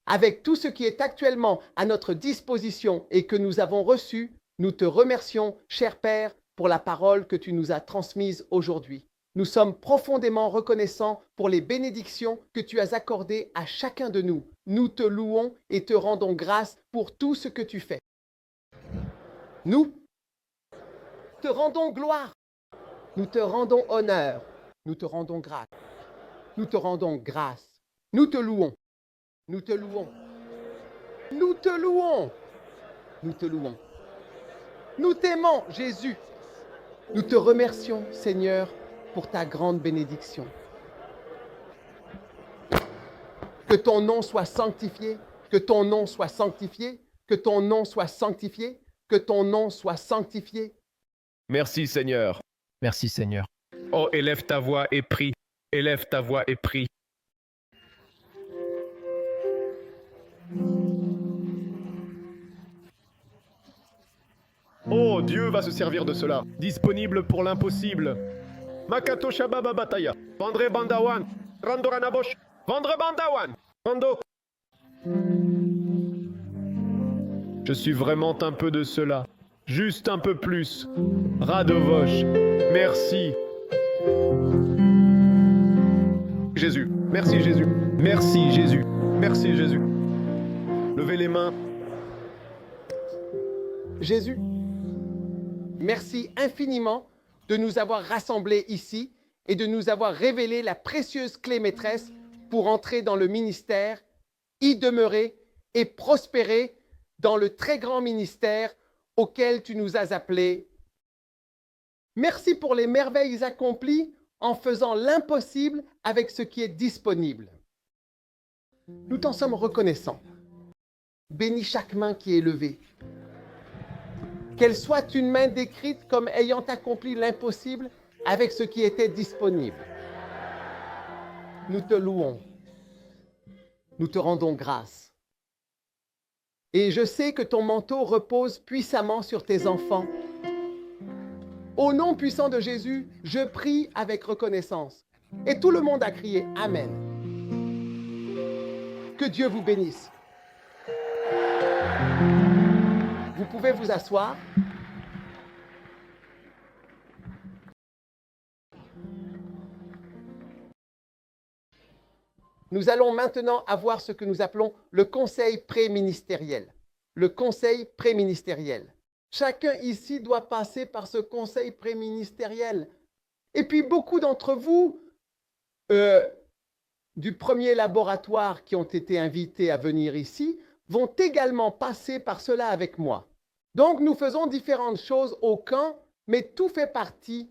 Avec tout ce qui est actuellement à notre disposition et que nous avons reçu, nous te remercions, cher Père, pour la parole que tu nous as transmise aujourd'hui. Nous sommes profondément reconnaissants pour les bénédictions que tu as accordées à chacun de nous. Nous te louons et te rendons grâce pour tout ce que tu fais. Nous te rendons gloire, nous te rendons honneur, nous te rendons grâce, nous te rendons grâce, nous te louons, nous te louons, nous te louons, nous te louons. Nous t'aimons, Jésus. Nous te remercions, Seigneur, pour ta grande bénédiction. Que ton nom soit sanctifié, que ton nom soit sanctifié, que ton nom soit sanctifié, que ton nom soit sanctifié. Merci Seigneur. Merci Seigneur. Oh, élève ta voix et prie. Élève ta voix et prie. Oh, Dieu va se servir de cela. Disponible pour l'impossible. Makato Shababa Bataya. Vandre Bandawan. Randoranabosh. Vandre Bandawan. Rando. Je suis vraiment un peu de cela. Juste un peu plus. Radovosh. Merci. Jésus. Merci Jésus. Merci Jésus. Merci Jésus. Levez les mains. Jésus, merci infiniment de nous avoir rassemblés ici et de nous avoir révélé la précieuse clé maîtresse pour entrer dans le ministère, y demeurer et prospérer dans le très grand ministère auquel tu nous as appelés. Merci pour les merveilles accomplies en faisant l'impossible avec ce qui est disponible. Nous t'en sommes reconnaissants. Bénis chaque main qui est levée. Qu'elle soit une main décrite comme ayant accompli l'impossible avec ce qui était disponible. Nous te louons. Nous te rendons grâce. Et je sais que ton manteau repose puissamment sur tes enfants. Au nom puissant de Jésus, je prie avec reconnaissance. Et tout le monde a crié Amen. Que Dieu vous bénisse. Vous pouvez vous asseoir. Nous allons maintenant avoir ce que nous appelons le conseil préministériel. Le conseil préministériel. Chacun ici doit passer par ce conseil préministériel. Et puis beaucoup d'entre vous, du premier laboratoire qui ont été invités à venir ici, vont également passer par cela avec moi. Donc nous faisons différentes choses au camp, mais tout fait partie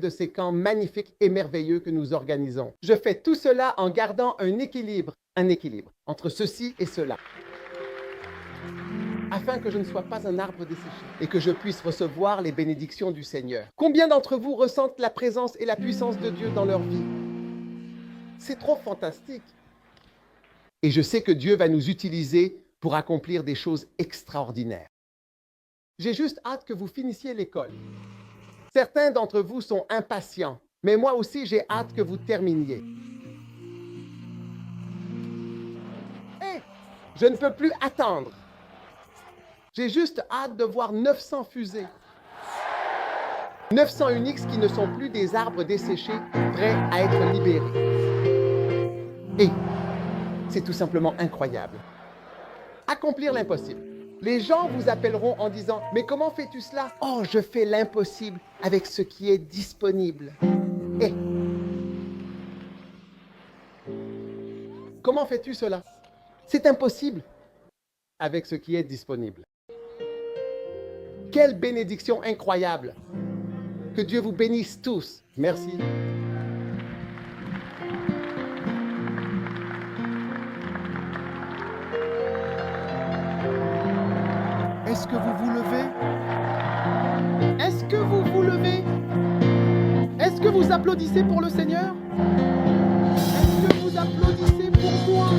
de ces camps magnifiques et merveilleux que nous organisons. Je fais tout cela en gardant un équilibre entre ceci et cela, afin que je ne sois pas un arbre desséché et que je puisse recevoir les bénédictions du Seigneur. Combien d'entre vous ressentent la présence et la puissance de Dieu dans leur vie? C'est trop fantastique. Et je sais que Dieu va nous utiliser pour accomplir des choses extraordinaires. J'ai juste hâte que vous finissiez l'école. Certains d'entre vous sont impatients, mais moi aussi j'ai hâte que vous terminiez. Hé, je ne peux plus attendre. J'ai juste hâte de voir 900 fusées. 900 Unix qui ne sont plus des arbres desséchés, prêts à être libérés. Et c'est tout simplement incroyable. Accomplir l'impossible. Les gens vous appelleront en disant « Mais comment fais-tu cela ?»« Oh, je fais l'impossible avec ce qui est disponible. » Et comment fais-tu cela? C'est impossible avec ce qui est disponible. Quelle bénédiction incroyable! Que Dieu vous bénisse tous. Merci. Est-ce que vous vous levez? Est-ce que vous vous levez? Est-ce que vous applaudissez pour le Seigneur? Est-ce que vous applaudissez pour moi?